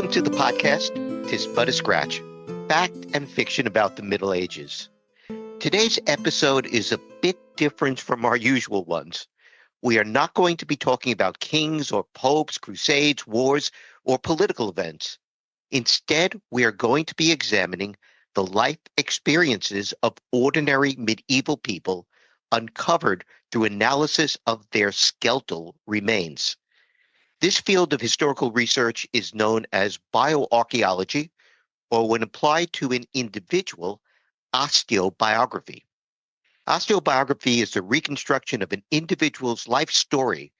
Welcome to the podcast, Tis But a Scratch, fact and fiction about the Middle Ages. Today's episode is a bit different from our usual ones. We are not going to be talking about kings or popes, crusades, wars, or political events. Instead, we are going to be examining the life experiences of ordinary medieval people uncovered through analysis of their skeletal remains. This field of historical research is known as bioarchaeology, or when applied to an individual, osteobiography. Osteobiography is the reconstruction of an individual's life story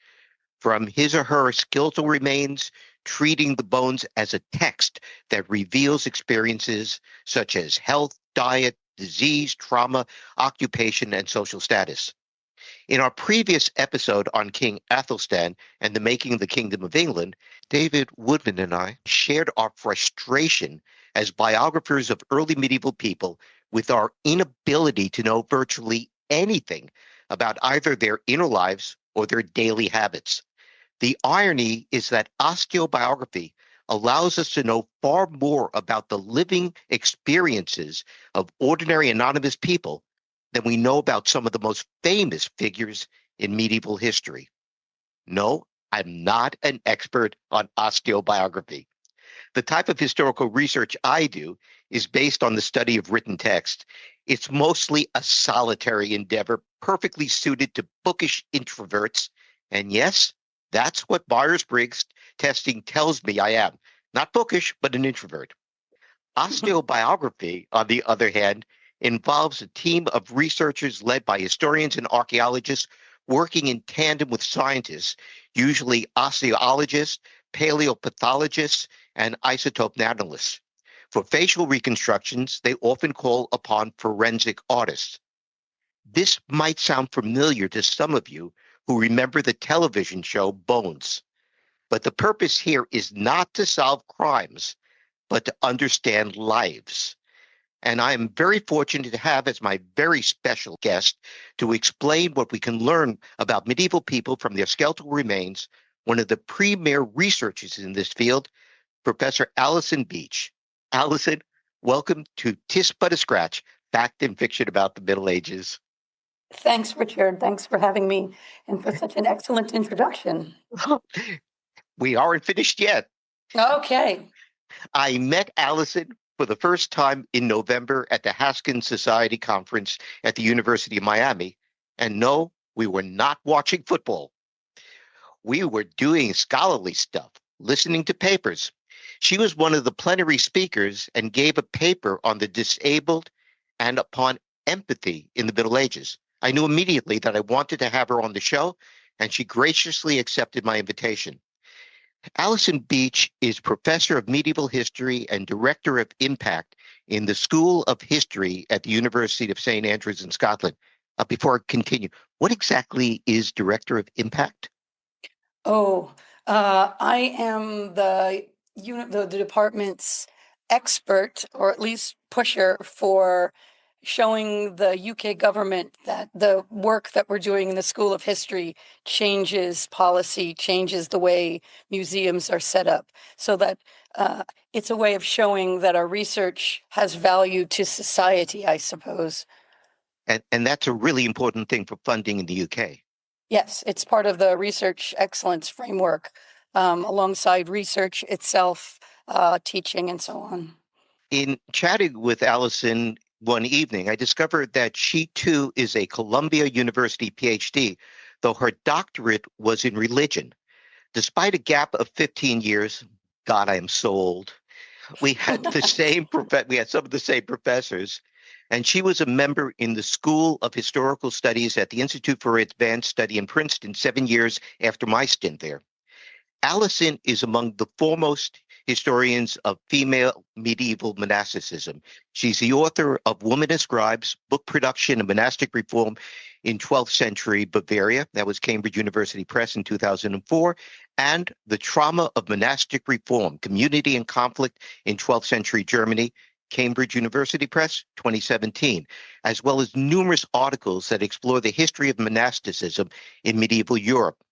from his or her skeletal remains, treating the bones as a text that reveals experiences such as health, diet, disease, trauma, occupation, and social status. In our previous episode on King Athelstan and the making of the Kingdom of England, David Woodman and I shared our frustration as biographers of early medieval people with our inability to know virtually anything about either their inner lives or their daily habits. The irony is that osteobiography allows us to know far more about the living experiences of ordinary anonymous people than we know about some of the most famous figures in medieval history. No, I'm not an expert on osteobiography. The type of historical research I do is based on the study of written text. It's mostly a solitary endeavor, perfectly suited to bookish introverts. And yes, that's what Myers-Briggs testing tells me I am. Not bookish, but an introvert. Osteobiography, on the other hand, involves a team of researchers led by historians and archaeologists working in tandem with scientists, usually osteologists, paleopathologists, and isotope analysts. For facial reconstructions, they often call upon forensic artists. This might sound familiar to some of you who remember the television show Bones. But the purpose here is not to solve crimes, but to understand lives. And I am very fortunate to have as my very special guest to explain what we can learn about medieval people from their skeletal remains, one of the premier researchers in this field, Professor Alison Beach. Alison, welcome to Tis But a Scratch, fact and fiction about the Middle Ages. Thanks, Richard. Thanks for having me and for such an excellent introduction. We aren't finished yet. Okay. I met Alison for the first time in November at the Haskins Society Conference at the University of Miami. And no, we were not watching football. We were doing scholarly stuff, listening to papers. She was one of the plenary speakers and gave a paper on the disabled and upon empathy in the Middle Ages. I knew immediately that I wanted to have her on the show, and she graciously accepted my invitation. Alison Beach is professor of medieval history and director of impact in the School of History at the University of St. Andrews in Scotland. Before I continue, what exactly is director of impact? I am the department's expert, or at least pusher, for showing the UK government that the work that we're doing in the School of History changes policy, changes the way museums are set up, so that it's a way of showing that our research has value to society, I suppose. And that's a really important thing for funding in the UK. Yes, it's part of the research excellence framework, alongside research itself, teaching, and so on. In chatting with Alison one evening, I discovered that she too is a Columbia University PhD, though her doctorate was in religion. Despite a gap of 15 years, God, I am so old. We had we had some of the same professors, and she was a member in the School of Historical Studies at the Institute for Advanced Study in Princeton 7 years after my stint there. Alison is among the foremost historians of female medieval monasticism. She's the author of Women as Scribes, Book Production and Monastic Reform in 12th Century Bavaria. That was Cambridge University Press in 2004. And The Trauma of Monastic Reform, Community and Conflict in 12th Century Germany, Cambridge University Press, 2017, as well as numerous articles that explore the history of monasticism in medieval Europe.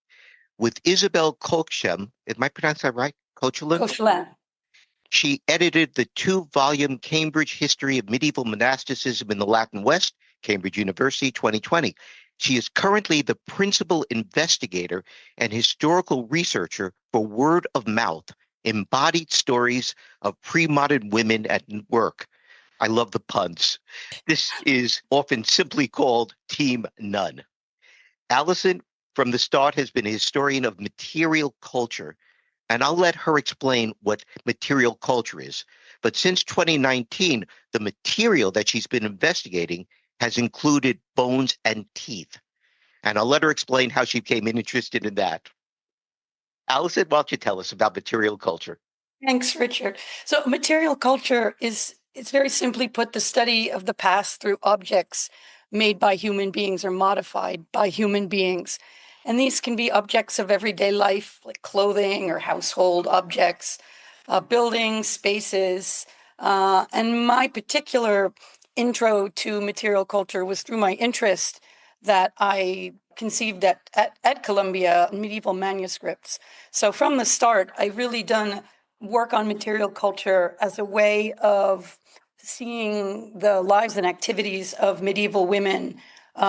With Isabel Kochel, am I pronouncing that right? Koechlin. She edited the two-volume Cambridge History of Medieval Monasticism in the Latin West, Cambridge University, 2020. She is currently the principal investigator and historical researcher for Word of Mouth, Embodied Stories of Pre-Modern Women at Work. I love the puns. This is often simply called Team None. Alison, from the start, has been a historian of material culture, and I'll let her explain what material culture is. But since 2019, the material that she's been investigating has included bones and teeth. And I'll let her explain how she became interested in that. Alison, why don't you tell us about material culture? Thanks, Richard. So material culture is, it's very simply put, the study of the past through objects made by human beings or modified by human beings. And these can be objects of everyday life, like clothing or household objects, buildings, spaces. And my particular intro to material culture was through my interest that I conceived at Columbia, medieval manuscripts. So from the start, I've really done work on material culture as a way of seeing the lives and activities of medieval women,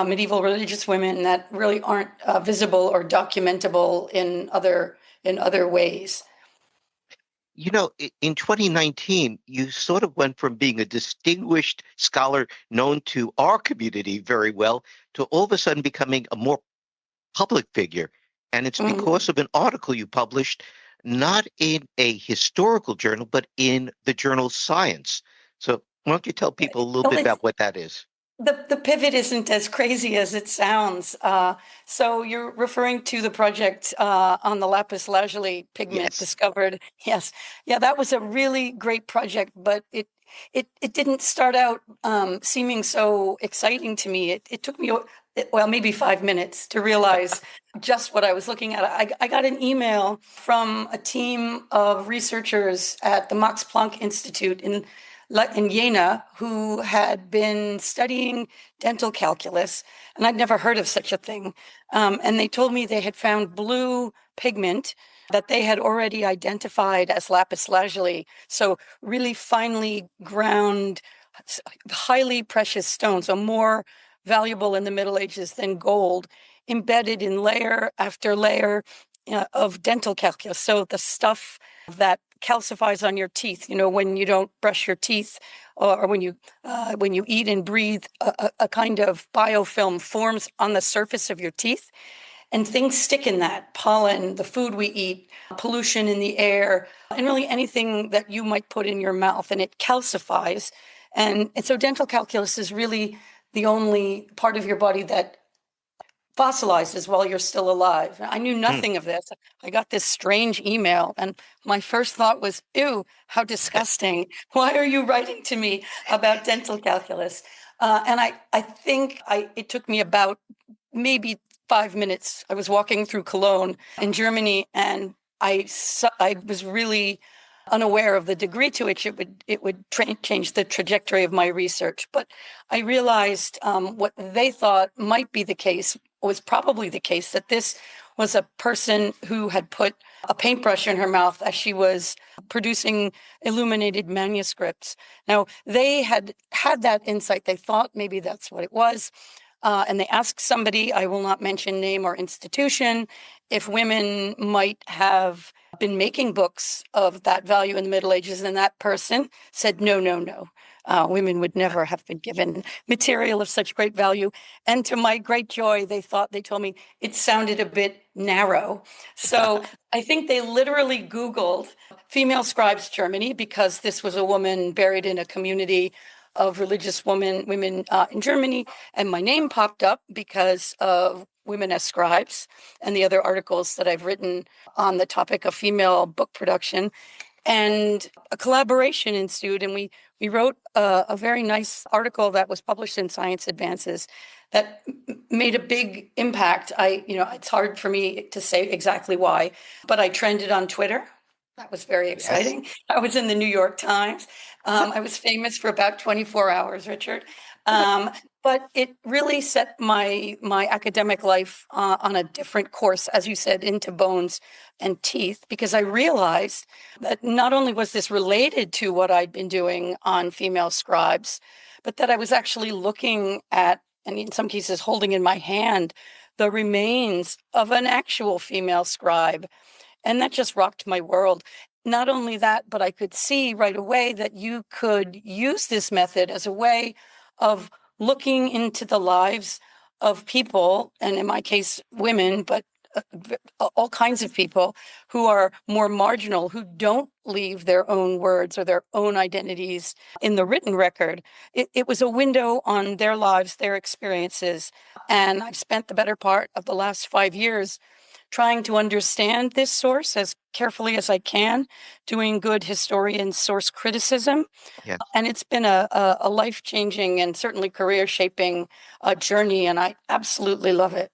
medieval religious women that really aren't visible or documentable in other ways. You know, in 2019, you sort of went from being a distinguished scholar known to our community very well to all of a sudden becoming a more public figure. And it's Mhm. because of an article you published, not in a historical journal, but in the journal Science. So why don't you tell people a little Well, bit about what that is? the pivot isn't as crazy as it sounds. So you're referring to the project on the lapis lazuli pigment Yes. discovered. Yes, yeah, that was a really great project, but it didn't start out seeming so exciting to me. It took me well maybe 5 minutes to realize just what I was looking at. I got an email from a team of researchers at the Max Planck Institute in Jena who had been studying dental calculus, and I'd never heard of such a thing. And they told me they had found blue pigment that they had already identified as lapis lazuli. So really finely ground, highly precious stones, so more valuable in the Middle Ages than gold, embedded in layer after layer of dental calculus. So the stuff that calcifies on your teeth, when you don't brush your teeth or when you eat and breathe, a kind of biofilm forms on the surface of your teeth, and things stick in that: pollen, the food we eat, pollution in the air, and really anything that you might put in your mouth, and it calcifies. And so dental calculus is really the only part of your body that fossilizes while you're still alive. I knew Hmm. nothing of this. I got this strange email, and my first thought was, ew, how disgusting. Why are you writing to me about dental calculus? And I think it took me about maybe 5 minutes. I was walking through Cologne in Germany, and I was really unaware of the degree to which it would change the trajectory of my research. But I realized what they thought might be the case was probably the case, that this was a person who had put a paintbrush in her mouth as she was producing illuminated manuscripts. Now, they had that insight. They thought maybe that's what it was. And they asked somebody, I will not mention name or institution, if women might have been making books of that value in the Middle Ages. And that person said, no, no, no. Women would never have been given material of such great value. And to my great joy, they told me it sounded a bit narrow. So I think they literally Googled female scribes Germany, because this was a woman buried in a community of religious women in Germany, and my name popped up because of women as scribes and the other articles that I've written on the topic of female book production. And a collaboration ensued, and we wrote a very nice article that was published in Science Advances that made a big impact. It's hard for me to say exactly why, but I trended on Twitter. That was very Yes. exciting. I was in the New York Times. I was famous for about 24 hours, Richard. But it really set my academic life on a different course, as you said, into bones and teeth, because I realized that not only was this related to what I'd been doing on female scribes, but that I was actually looking at, and in some cases holding in my hand, the remains of an actual female scribe. And that just rocked my world. Not only that, but I could see right away that you could use this method as a way of looking into the lives of people, and in my case, women, but all kinds of people who are more marginal, who don't leave their own words or their own identities in the written record. It was a window on their lives, their experiences. And I've spent the better part of the last 5 years trying to understand this source as carefully as I can, doing good historian source criticism. Yes. And it's been a life-changing and certainly career-shaping journey, and I absolutely love it.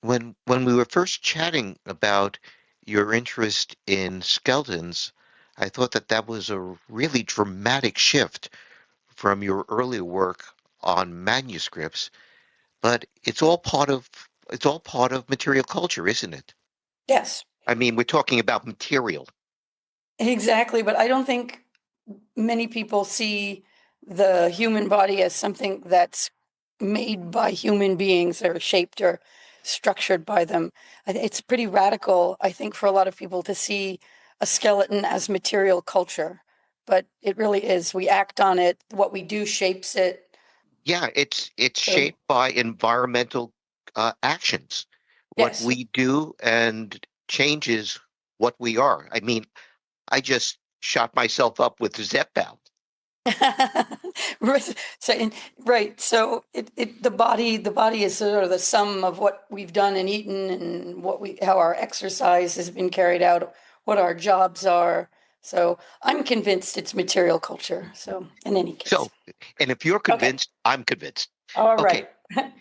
When we were first chatting about your interest in skeletons, I thought that that was a really dramatic shift from your earlier work on manuscripts, but it's all part of material culture, isn't it? Yes, I mean, we're talking about material. exactly. But I don't think many people see the human body as something that's made by human beings or shaped or structured by them. It's pretty radical, I think, for a lot of people to see a skeleton as material culture, but it really is. We act on it. What we do shapes it. Yeah, it's So, shaped by environmental actions. What yes. we do and changes what we are. I mean, I just shot myself up with Zepbound. Right. Right. So the body is sort of the sum of what we've done and eaten and how our exercise has been carried out, what our jobs are. So I'm convinced it's material culture. So in any case. So, and if you're Okay. convinced, I'm convinced. All Okay, right.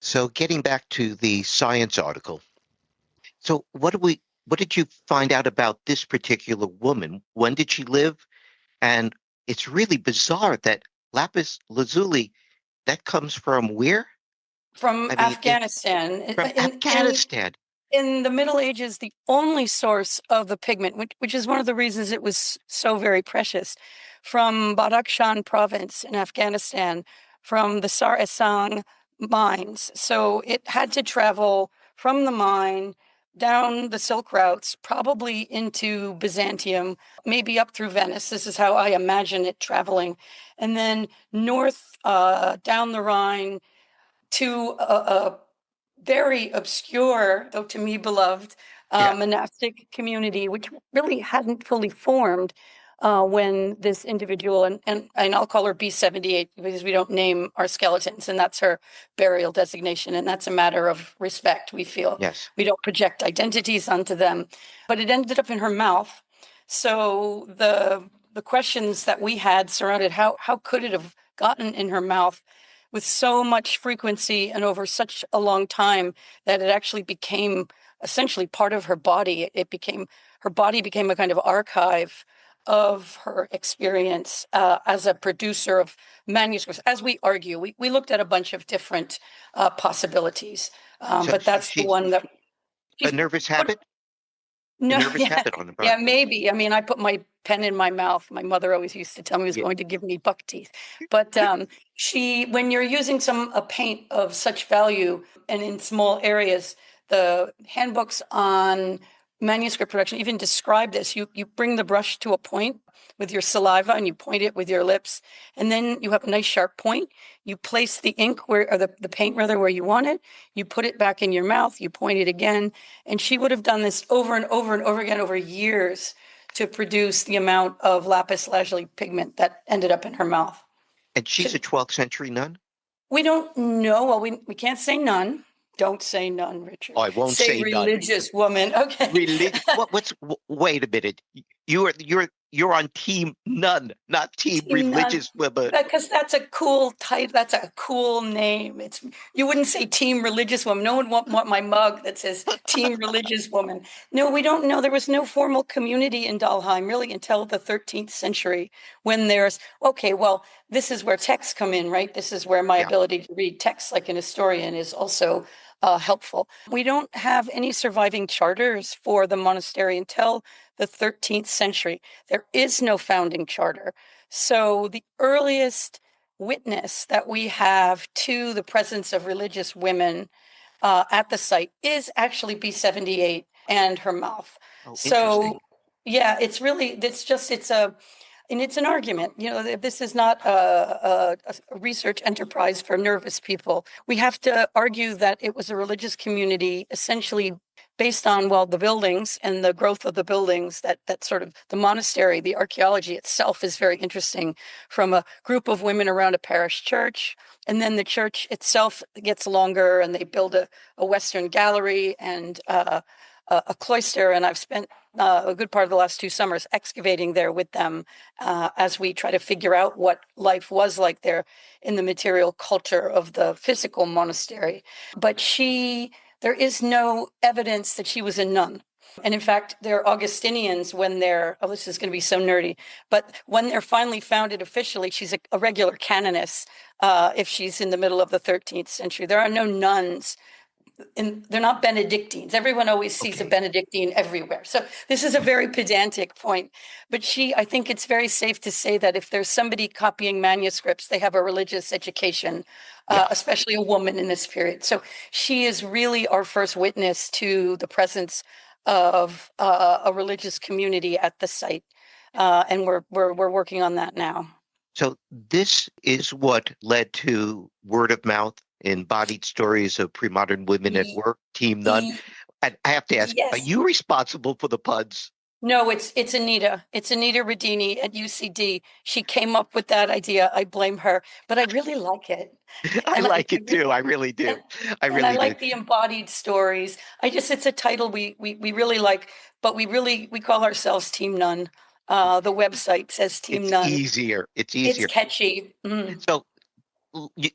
so getting back to the science article. So what did you find out about this particular woman? When did she live? And it's really bizarre that lapis lazuli, that comes from where? From I mean, Afghanistan. from Afghanistan. In the Middle Ages, the only source of the pigment, which is one of the reasons it was so very precious, from Badakhshan province in Afghanistan, from the Sar Esang mines. So it had to travel from the mine down the Silk routes, probably into Byzantium, maybe up through Venice. This is how I imagine it traveling. And then north down the Rhine to a very obscure, though to me beloved, Yeah. monastic community, which really hadn't fully formed when this individual, and I'll call her B78 because we don't name our skeletons, and that's her burial designation, and that's a matter of respect. We feel Yes. we don't project identities onto them, but it ended up in her mouth. So the questions that we had surrounded how could it have gotten in her mouth with so much frequency and over such a long time that it actually became essentially part of her body. Her body became a kind of archive of her experience as a producer of manuscripts. As we argue, we looked at a bunch of different possibilities, So but that's the she's one that a she's nervous put. habit, a No, nervous yeah, habit on the yeah, front. maybe. I mean, I put my pen in my mouth. My mother always used to tell me it was Yeah. going to give me buck teeth. But when you're using a paint of such value and in small areas, the handbooks on manuscript production even describe this. You bring the brush to a point with your saliva and you point it with your lips, and then you have a nice sharp point. You place the ink or the paint rather where you want it. You put it back in your mouth. You point it again, and she would have done this over and over and over again over years to produce the amount of lapis lazuli pigment that ended up in her mouth. And she's a 12th century nun? We don't know. Well, we can't say none. Don't say none, Oh, Richard. I won't Say say none. religious woman. Okay. Religion. Wait a minute. You're you're on team none, not team Team Nun, religious women. because that's a cool title. That's a cool name. It's you wouldn't say Team Religious Woman. No one want my mug that says Team Religious Woman. No, we don't know. There was no formal community in Dalheim really until the 13th century, when there's okay. Well, this is where texts come in, right? This is where my Yeah. ability to read texts like an historian is also helpful. We don't have any surviving charters for the monastery until the 13th century. There is no founding charter. So the earliest witness that we have to the presence of religious women at the site is actually B78 and her mouth. Oh, interesting. So yeah, it's an argument. This is not a research enterprise for nervous people. We have to argue that it was a religious community essentially based on, well, the buildings and the growth of the buildings, that sort of the monastery, the archaeology itself is very interesting, from a group of women around a parish church. And then the church itself gets longer and they build a Western gallery and a cloister. And I've spent a good part of the last 2 summers excavating there with them as we try to figure out what life was like there in the material culture of the physical monastery. But there is no evidence that she was a nun. And in fact, they're Augustinians this is going to be so nerdy, but when they're finally founded officially, she's a regular canoness if she's in the middle of the 13th century. There are no nuns. And they're not Benedictines. Everyone always sees a Okay. Benedictine everywhere. So this is a very pedantic point. But I think it's very safe to say that if there's somebody copying manuscripts, they have a religious education, Yeah. especially a woman in this period. So she is really our first witness to the presence of a religious community at the site. And we're working on that now. So this is what led to word of mouth, embodied stories of pre-modern women at Ye- work, Team None. ye- And I have to ask, are Yes. you responsible for the puns? No, it's Anita. It's Anita Radini at UCD. She came up with that idea. I blame her, but I really like it. I And like it too. I really and, do. I and I really do. like the embodied stories. It's a title we really like, but we call ourselves Team None. The website says Team It's None. easier. It's It's easier. catchy. So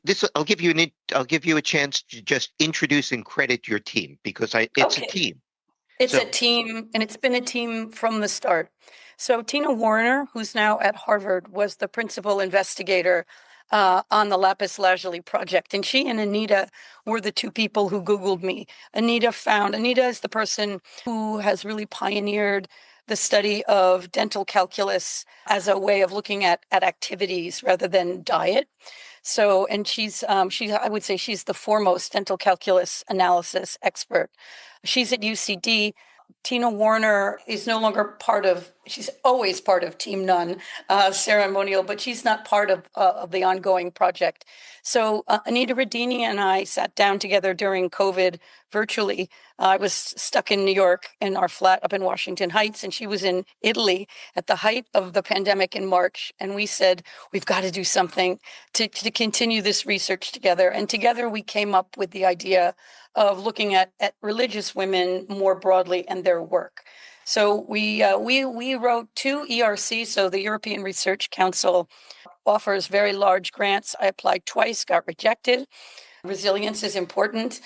this I'll give you a chance to just introduce and credit your team because it's a Okay. team. It's a So team, and it's been a team from the start. So Tina Warner, who's now at Harvard, was the principal investigator on the lapis lazuli project, and she and Anita were the two people who Googled me. Anita is the person who has really pioneered the study of dental calculus as a way of looking at activities rather than diet. So, and I would say she's the foremost dental calculus analysis expert. She's at UCD. Tina Warner is no longer she's always part of Team None ceremonial, but she's not part of the ongoing project. So Anita Radini and I sat down together during COVID virtually. I was stuck in New York in our flat up in Washington Heights, and she was in Italy at the height of the pandemic in March. And we said, we've got to do something to continue this research together. And together we came up with the idea of looking at religious women more broadly and their work. So we wrote 2 ERC. So the European Research Council offers very large grants. I applied twice, got rejected. Resilience is important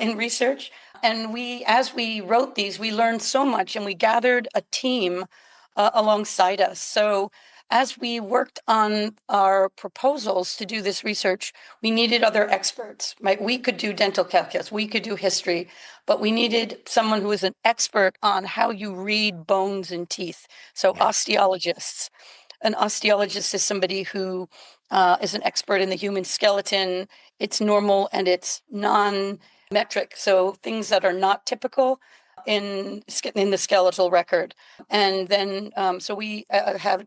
in research. And as we wrote these, we learned so much, and we gathered a team alongside us. So as we worked on our proposals to do this research, we needed other experts, right? We could do dental calculus, we could do history, but we needed someone who was an expert on how you read bones and teeth. So yeah, osteologists. An osteologist is somebody who is an expert in the human skeleton. It's normal and it's non-metric, so things that are not typical in the skeletal record. And then so we have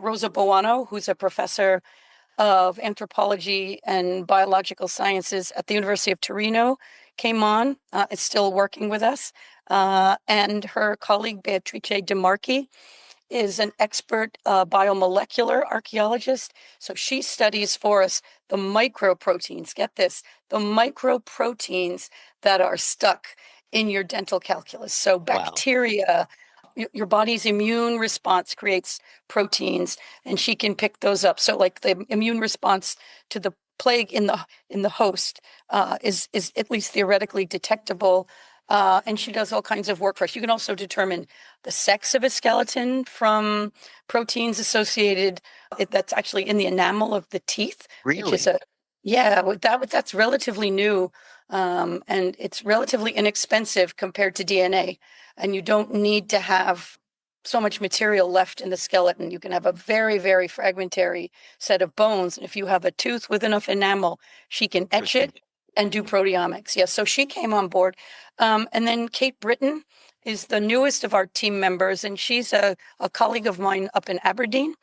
Rosa Boano, who's a professor of anthropology and biological sciences at the University of Torino, came on, is still working with us. And her colleague Beatrice DeMarchi is an expert biomolecular archaeologist. So she studies for us the microproteins. Get this, the microproteins that are stuck in your dental calculus. So wow. bacteria, your body's immune response creates proteins, and she can pick those up. So like the immune response to the plague in the host is at least theoretically detectable. And she does all kinds of work for us. You can also determine the sex of a skeleton from proteins associated that's actually in the enamel of the teeth, which is Really? that's relatively new. And it's relatively inexpensive compared to DNA. And you don't need to have so much material left in the skeleton. You can have a very, very fragmentary set of bones. And if you have a tooth with enough enamel, she can etch Interesting. it and do proteomics. Yes, so she came on board. And then Kate Britton is the newest of our team members, and she's a colleague of mine up in Aberdeen.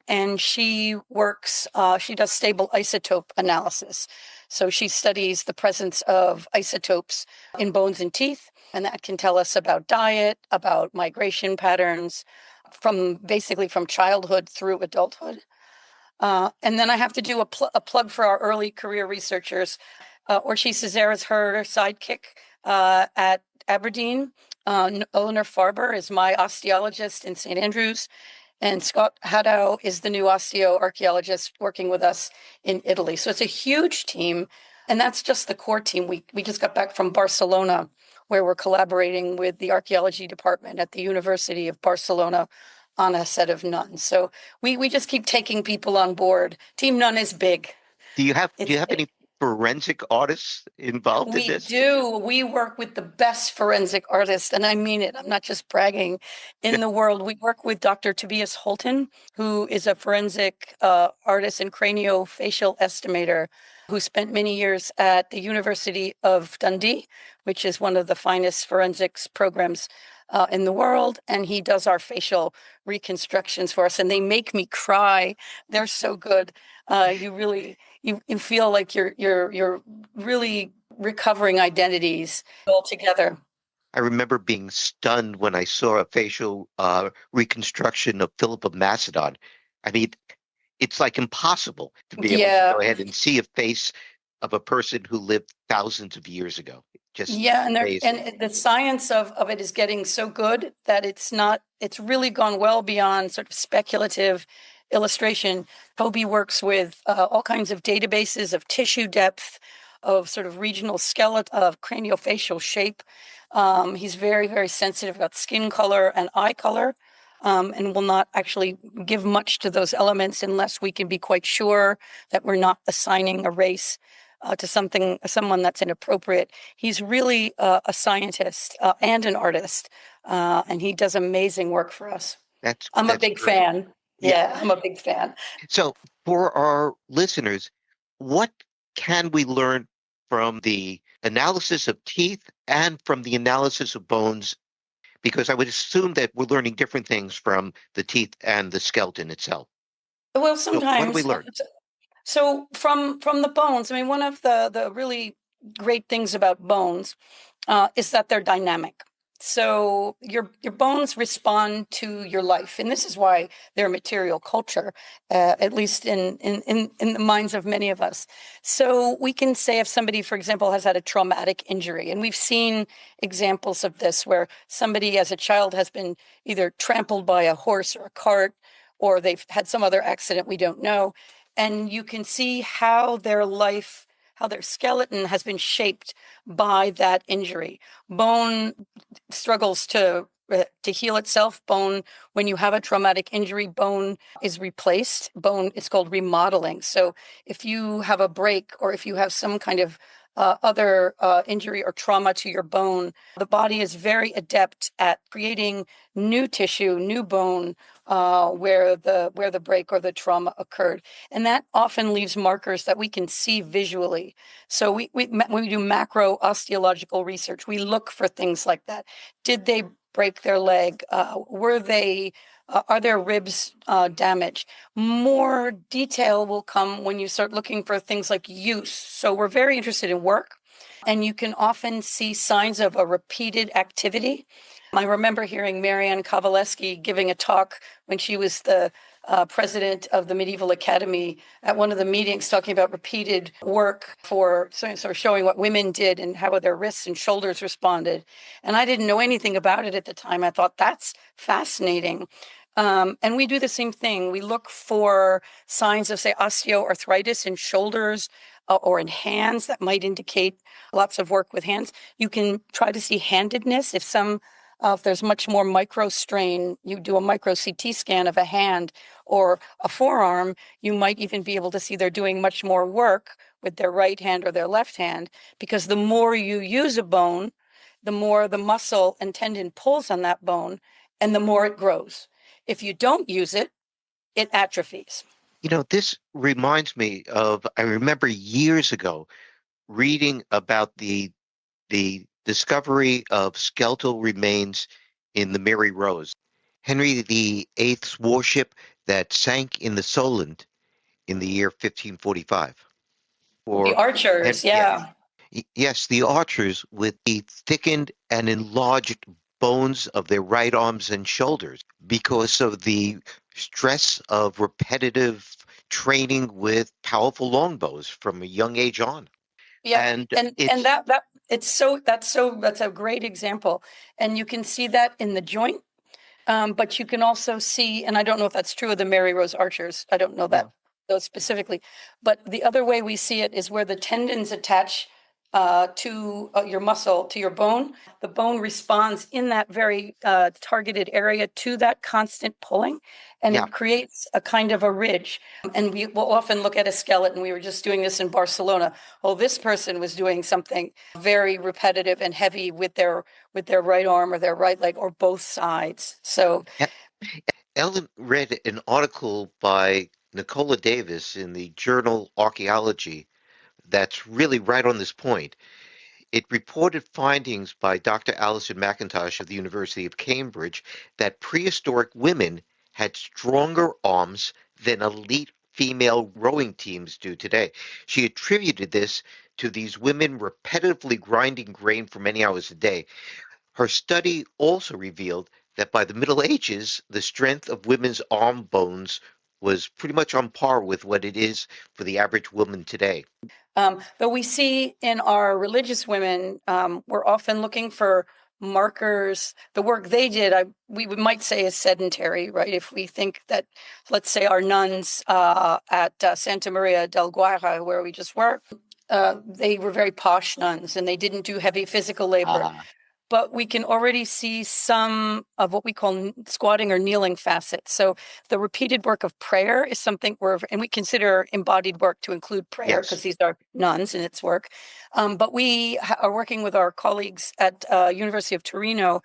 And she does stable isotope analysis. So she studies the presence of isotopes in bones and teeth, and that can tell us about diet, about migration patterns basically from childhood through adulthood. And then I have to do a plug for our early career researchers. Orshi Cesare is her sidekick at Aberdeen. Eleanor Farber is my osteologist in St. Andrews. And Scott Haddow is the new osteoarchaeologist working with us in Italy. So it's a huge team. And that's just the core team. We just got back from Barcelona, where we're collaborating with the archaeology department at the University of Barcelona on a set of nuns. So we just keep taking people on board. Team Nun is big. Do you It's have any forensic artists involved in We this? do. We work with the best forensic artists, and I mean it. I'm not just bragging. In the world, we work with Dr. Tobias Holton, who is a forensic artist and craniofacial estimator who spent many years at the University of Dundee, which is one of the finest forensics programs in the world. And he does our facial reconstructions for us, and they make me cry. They're so good. You feel like you're really recovering identities all together. I remember being stunned when I saw a facial reconstruction of Philip of Macedon. I mean, it's like impossible to be able to Yeah, go ahead and see a face of a person who lived thousands of years ago. Just yeah, amazing. and the science of it is getting so good that it's really gone well beyond sort of speculative illustration. Toby works with all kinds of databases of tissue depth, of sort of regional skeleton, of craniofacial shape. He's very, very sensitive about skin color and eye color, and will not actually give much to those elements unless we can be quite sure that we're not assigning a race to someone that's inappropriate. He's really a scientist and an artist, and he does amazing work for us. I'm a That's big great. fan. Yeah. Yeah, I'm a big fan. So for our listeners, what can we learn from the analysis of teeth and from the analysis of bones? Because I would assume that we're learning different things from the teeth and the skeleton itself. Well, So what do we sometimes. learn? So from the bones, I mean, one of the really great things about bones is that they're dynamic. So your bones respond to your life, and this is why they're material culture, at least in the minds of many of us. So we can say if somebody, for example, has had a traumatic injury, and we've seen examples of this where somebody as a child has been either trampled by a horse or a cart, or they've had some other accident we don't know, and you can see how how their skeleton has been shaped by that injury. Bone struggles to heal itself. Bone, when you have a traumatic injury, bone is replaced. Bone, it's called remodeling. So if you have a break or if you have some kind of other injury or trauma to your bone, the body is very adept at creating new tissue, new bone where the break or the trauma occurred, and that often leaves markers that we can see visually. So when we do macro osteological research, we look for things like that. Did they break their leg? Are their ribs damaged? More detail will come when you start looking for things like use. So we're very interested in work, and you can often see signs of a repeated activity. I remember hearing Marianne Kowaleski giving a talk when she was the president of the Medieval Academy, at one of the meetings talking about repeated work for sort of showing what women did and how their wrists and shoulders responded. And I didn't know anything about it at the time. I thought that's fascinating. And we do the same thing. We look for signs of, say, osteoarthritis in shoulders or in hands that might indicate lots of work with hands. You can try to see handedness. If there's much more micro strain, you do a micro CT scan of a hand or a forearm, you might even be able to see they're doing much more work with their right hand or their left hand, because the more you use a bone, the more the muscle and tendon pulls on that bone and the more it grows. If you don't use it, it atrophies. This reminds me of, I remember years ago reading about the discovery of skeletal remains in the Mary Rose, Henry VIII's warship that sank in the Solent in the year 1545. The Or, archers, yes, yeah. yes, the archers with the thickened and enlarged bones of their right arms and shoulders because of the stress of repetitive training with powerful longbows from a young age on. Yep. And And that it's that's a great example. And you can see that in the joint. But you can also see, and I don't know if that's true of the Mary Rose Archers. I don't know that no, those specifically. But the other way we see it is where the tendons attach to your muscle, to your bone. The bone responds in that very targeted area to that constant pulling, and yeah, it creates a kind of a ridge. And we will often look at a skeleton. We were just doing this in Barcelona. Oh, this person was doing something very repetitive and heavy with their right arm or their right leg or both sides. So E- Ellen read an article by Nicola Davis in the journal Archaeology that's really right on this point. It reported findings by Dr. Alison McIntosh of the University of Cambridge that prehistoric women had stronger arms than elite female rowing teams do today. She attributed this to these women repetitively grinding grain for many hours a day. Her study also revealed that by the Middle Ages, the strength of women's arm bones was pretty much on par with what it is for the average woman today. But we see in our religious women, we're often looking for markers. The work they did, we might say is sedentary, right? If we think that, let's say, our nuns at Santa Maria del Guara, where we just were, they were very posh nuns and they didn't do heavy physical labor. Ah, But we can already see some of what we call squatting or kneeling facets. So the repeated work of prayer is something and we consider embodied work to include prayer yes. because these are nuns and it's work. But we are working with our colleagues at University of Torino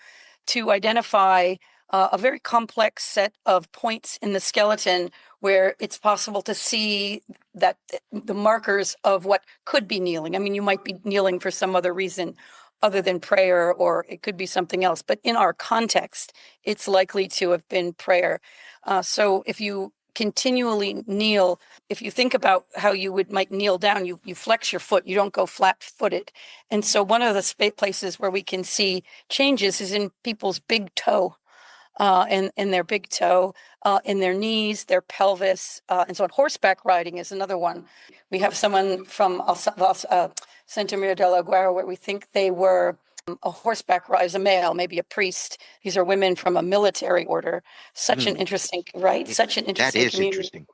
to identify a very complex set of points in the skeleton where it's possible to see that the markers of what could be kneeling. I mean, you might be kneeling for some other reason other than prayer, or it could be something else. But in our context, it's likely to have been prayer. So if you continually kneel, if you think about how you might kneel down, you flex your foot, you don't go flat-footed. And so one of the places where we can see changes is in people's big toe. In their big toe, in their knees, their pelvis, and so on. Horseback riding is another one. We have someone from Santa Maria de la Guerra where we think they were a horseback rider, a male, maybe a priest. These are women from a military order. Such an Hmm. interesting, right? It- Such an that interesting is community. interesting.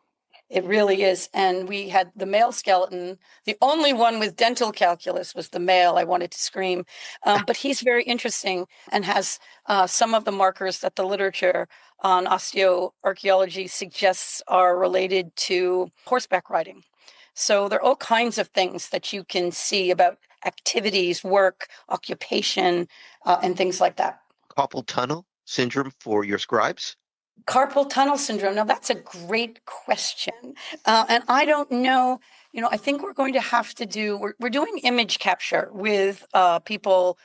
It really is. And we had the male skeleton. The only one with dental calculus was the male. I wanted to scream. But he's very interesting and has some of the markers that the literature on osteoarchaeology suggests are related to horseback riding. So there are all kinds of things that you can see about activities, work, occupation, and things like that. Carpal tunnel syndrome for your scribes? Carpal tunnel syndrome. Now, that's a great question. And I don't know, I think we're going to have to we're doing image capture with people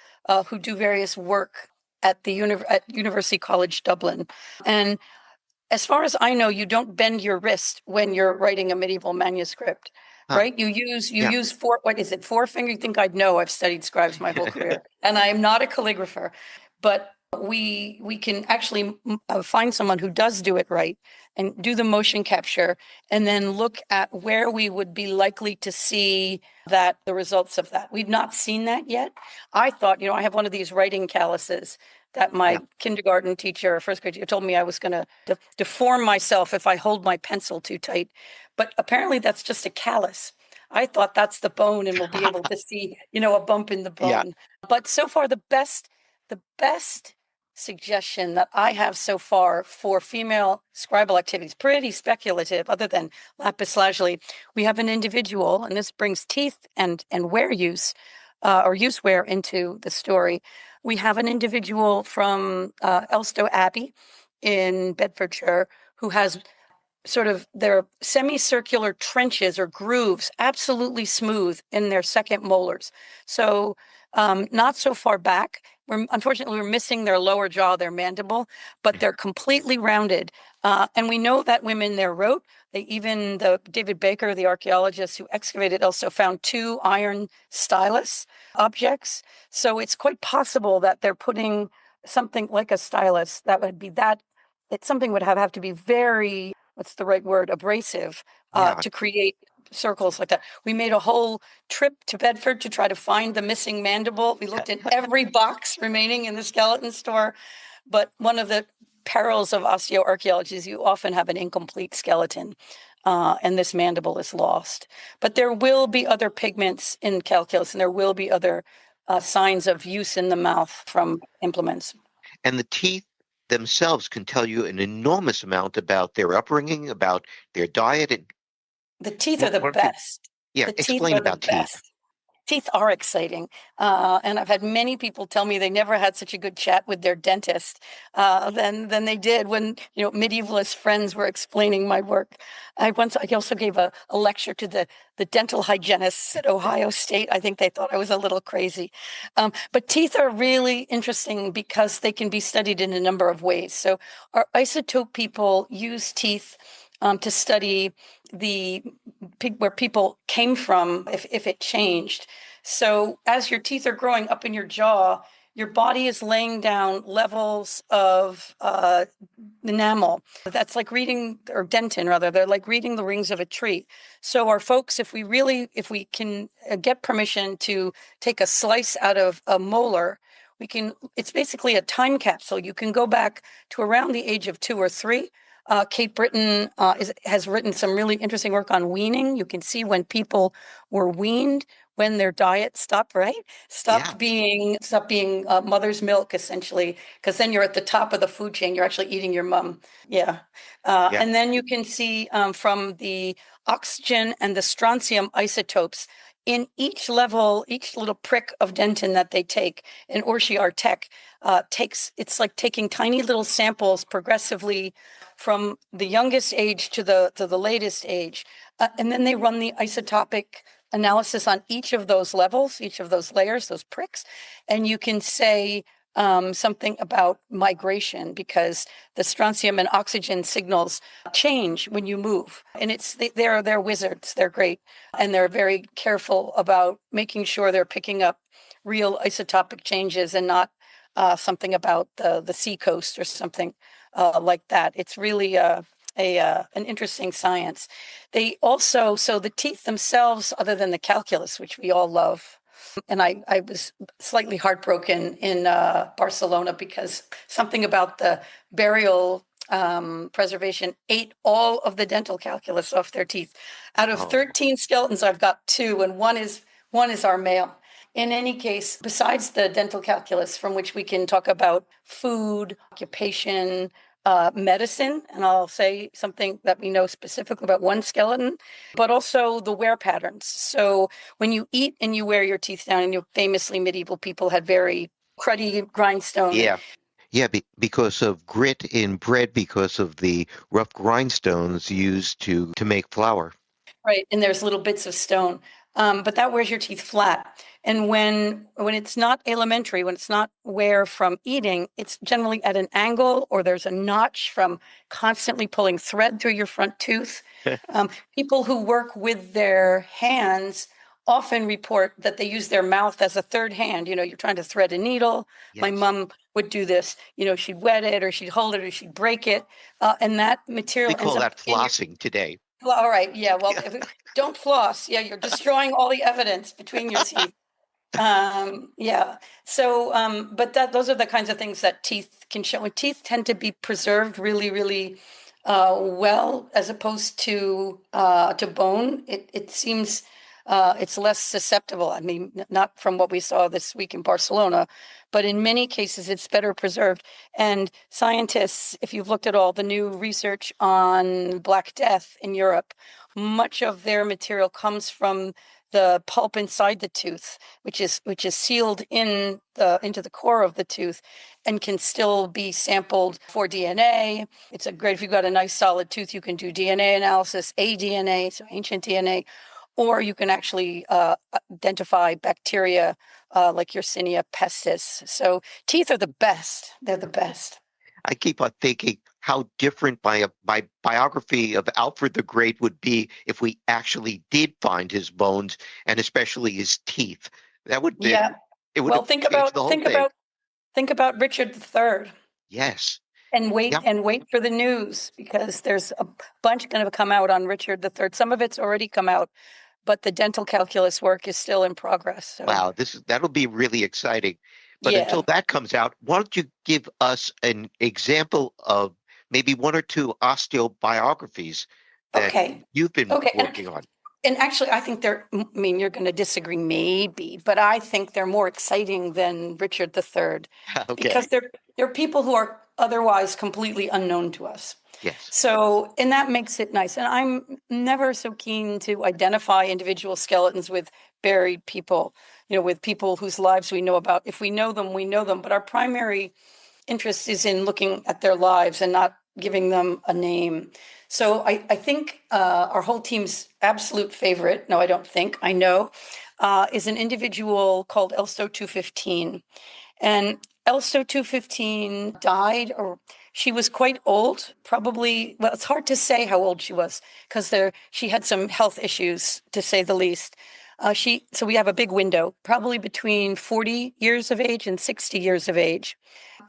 who do various work at at University College Dublin. And as far as I know, you don't bend your wrist when you're writing a medieval manuscript, Huh. right? You Yeah. use what is it, forefinger? You think I'd know? I've studied scribes my whole career, and I am not a calligrapher. But we can actually find someone who does do it right and do the motion capture, and then look at where we would be likely to see that the results of that. We've not seen that yet. I thought, I have one of these writing calluses that Yeah. my kindergarten teacher or first grade teacher told me I was going to deform myself if I hold my pencil too tight. But apparently that's just a callus. I thought that's the bone and we'll be able to see, a bump in the Yeah. bone. But so far, the best suggestion that I have so far for female scribal activities, pretty speculative, other than lapis lazuli. We have an individual, and this brings teeth and wear use or use wear into the story. We have an individual from Elstow Abbey in Bedfordshire who has sort of their semicircular trenches or grooves absolutely smooth in their second molars. So not so far back. Unfortunately, we're missing their lower jaw, their mandible, but they're completely rounded. And we know that women there wrote. David Baker, the archaeologist who excavated, also found 2 iron stylus objects. So it's quite possible that they're putting something like a stylus that would be something would have to be very, what's the right word, abrasive, Yeah. to create circles like that. We made a whole trip to Bedford to try to find the missing mandible. We looked in every box remaining in the skeleton store. But one of the perils of osteoarchaeology is you often have an incomplete skeleton, and this mandible is lost. But there will be other pigments in calculus, and there will be other signs of use in the mouth from implements. And the teeth themselves can tell you an enormous amount about their upbringing, about their diet. And The teeth are what, the what if you, best. yeah, The teeth explain are the about teeth. best. Teeth are exciting. And I've had many people tell me they never had such a good chat with their dentist than they did when, medievalist friends were explaining my work. I also gave a lecture to the dental hygienists at Ohio State. I think they thought I was a little crazy. But teeth are really interesting because they can be studied in a number of ways. So our isotope people use teeth to study where people came from if it changed. So as your teeth are growing up in your jaw, your body is laying down levels of enamel. That's like reading, or dentin rather, they're like reading the rings of a tree. So our folks, if we can get permission to take a slice out of a molar, it's basically a time capsule. You can go back to around the age of 2 or 3. Kate Britton has written some really interesting work on weaning. You can see when people were weaned, when their diet stopped, right? Yeah. Stopped being mother's milk, essentially, because then you're at the top of the food chain. You're actually eating your mom. Yeah. Yeah. And then you can see from the oxygen and the strontium isotopes in each level, each little prick of dentin that they take, and Orchiar Tech it's like taking tiny little samples progressively from the youngest age to the latest age. And then they run the isotopic analysis on each of those levels, each of those layers, those pricks. And you can say something about migration because the strontium and oxygen signals change when you move. And they're wizards. They're great. And they're very careful about making sure they're picking up real isotopic changes and not something about the seacoast or something like that. It's really an interesting science. So the teeth themselves, other than the calculus, which we all love, and I was slightly heartbroken in Barcelona because something about the burial preservation ate all of the dental calculus off their teeth. Out of Oh, 13 skeletons, I've got 2, and one is our male. In any case, besides the dental calculus, from which we can talk about food, occupation, medicine, and I'll say something that we know specifically about one skeleton, but also the wear patterns. So when you eat and you wear your teeth down, and famously medieval people had very cruddy grindstone. yeah. Yeah, because of grit in bread, because of the rough grindstones used to make flour. Right, and there's little bits of stone, but that wears your teeth flat. And when it's not alimentary, when it's not wear from eating, it's generally at an angle, or there's a notch from constantly pulling thread through your front tooth. People who work with their hands often report that they use their mouth as a third hand. You're trying to thread a needle. My Yes. mom would do this. She'd wet it, or she'd hold it, or she'd break it. And that We material ends call up that in your. flossing today. Well, all right. Yeah. Well, Yeah. don't floss. Yeah. You're destroying all the evidence between your teeth. Yeah. So, but those are the kinds of things that teeth can show. And teeth tend to be preserved really, really well, as opposed to bone. It seems it's less susceptible. I mean, not from what we saw this week in Barcelona, but in many cases it's better preserved. And scientists, if you've looked at all the new research on Black Death in Europe, much of their material comes from the pulp inside the tooth, which is sealed into the core of the tooth, and can still be sampled for DNA. It's a great, if you've got a nice solid tooth, you can do DNA analysis, aDNA, so ancient DNA, or you can actually identify bacteria like Yersinia pestis. So teeth are the best. They're the best. I keep on thinking how different my biography of Alfred the Great would be if we actually did find his bones and especially his teeth. That would be Yeah. it would Well, have changed the whole thing. think about Richard III. Yes. And Yeah. wait for the news, because there's a bunch going to come out on Richard III. Some of it's already come out, but the dental calculus work is still in progress. So Wow, that'll be really exciting. But until yeah. that comes out, why don't you give us an example of maybe one or two osteobiographies that Okay. you've been Okay. working on? And actually, I think I mean, you're going to disagree maybe, but I think they're more exciting than Richard III, because Okay. they're people who are otherwise completely unknown to us. Yes. So, and that makes it nice. And I'm never so keen to identify individual skeletons with buried people, with people whose lives we know about. If we know them, we know them. But our primary interest is in looking at their lives and not giving them a name. So I think our whole team's absolute favorite, no, I don't think, I know, is an individual called Elsto 215. And Elsto 215 died, or she was quite old, probably. Well, it's hard to say how old she was, because she had some health issues, to say the least. So we have a big window, probably between 40 years of age and 60 years of age.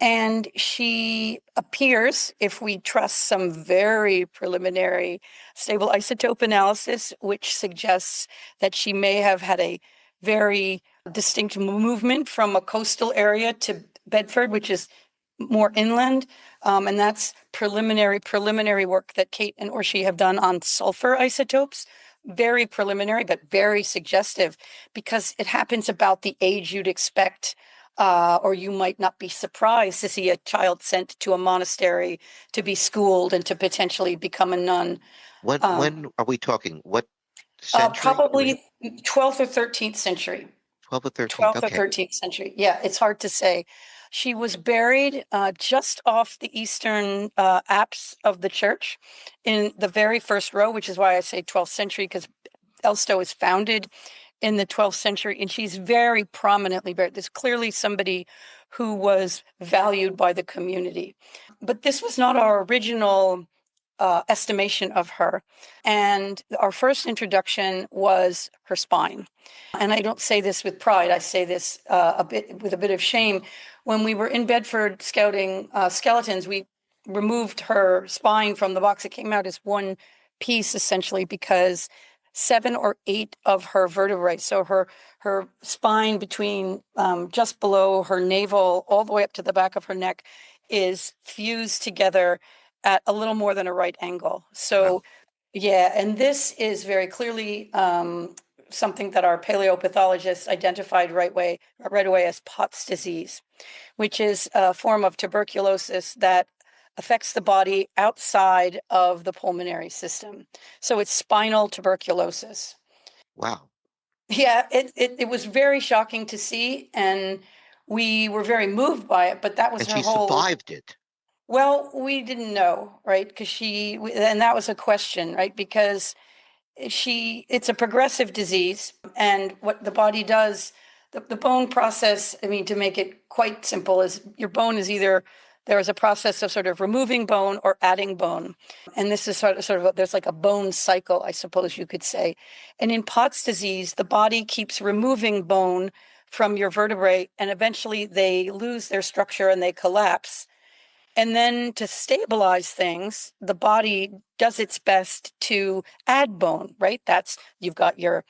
And she appears, if we trust some very preliminary stable isotope analysis, which suggests that she may have had a very distinct movement from a coastal area to Bedford, which is more inland. And that's preliminary work that Kate and Orshi have done on sulfur isotopes. Very preliminary, but very suggestive, because it happens about the age you'd expect, or you might not be surprised to see a child sent to a monastery to be schooled and to potentially become a nun. When are we talking? What century? Probably 12th or 13th century. 12th or 13th? 12th or Okay. 13th century. Yeah, it's hard to say. She was buried just off the eastern apse of the church in the very first row, which is why I say 12th century, because Elstow is founded in the 12th century, and she's very prominently buried. There's clearly somebody who was valued by the community. But this was not our original estimation of her. And our first introduction was her spine. And I don't say this with pride, I say this with a bit of shame. When we were in Bedford scouting skeletons, we removed her spine from the box. It came out as one piece, essentially, because 7 or 8 of her vertebrae, so her spine between just below her navel all the way up to the back of her neck, is fused together at a little more than a right angle. Wow. So yeah, and this is very clearly something that our paleopathologists identified right away as Pott's disease, which is a form of tuberculosis that affects the body outside of the pulmonary system. So it's spinal tuberculosis. Wow. Yeah, it was very shocking to see, and we were very moved by it, but that was And her she whole. survived it. Well, we didn't know, right? Because and that was a question, right? Because it's a progressive disease, and what the body does, the bone process, I mean, to make it quite simple, is your bone is either there is a process of sort of removing bone or adding bone. And this is there's like a bone cycle, I suppose you could say. And in Pott's disease, the body keeps removing bone from your vertebrae, and eventually they lose their structure and they collapse. And then to stabilize things, the body does its best to add bone, right? You've got your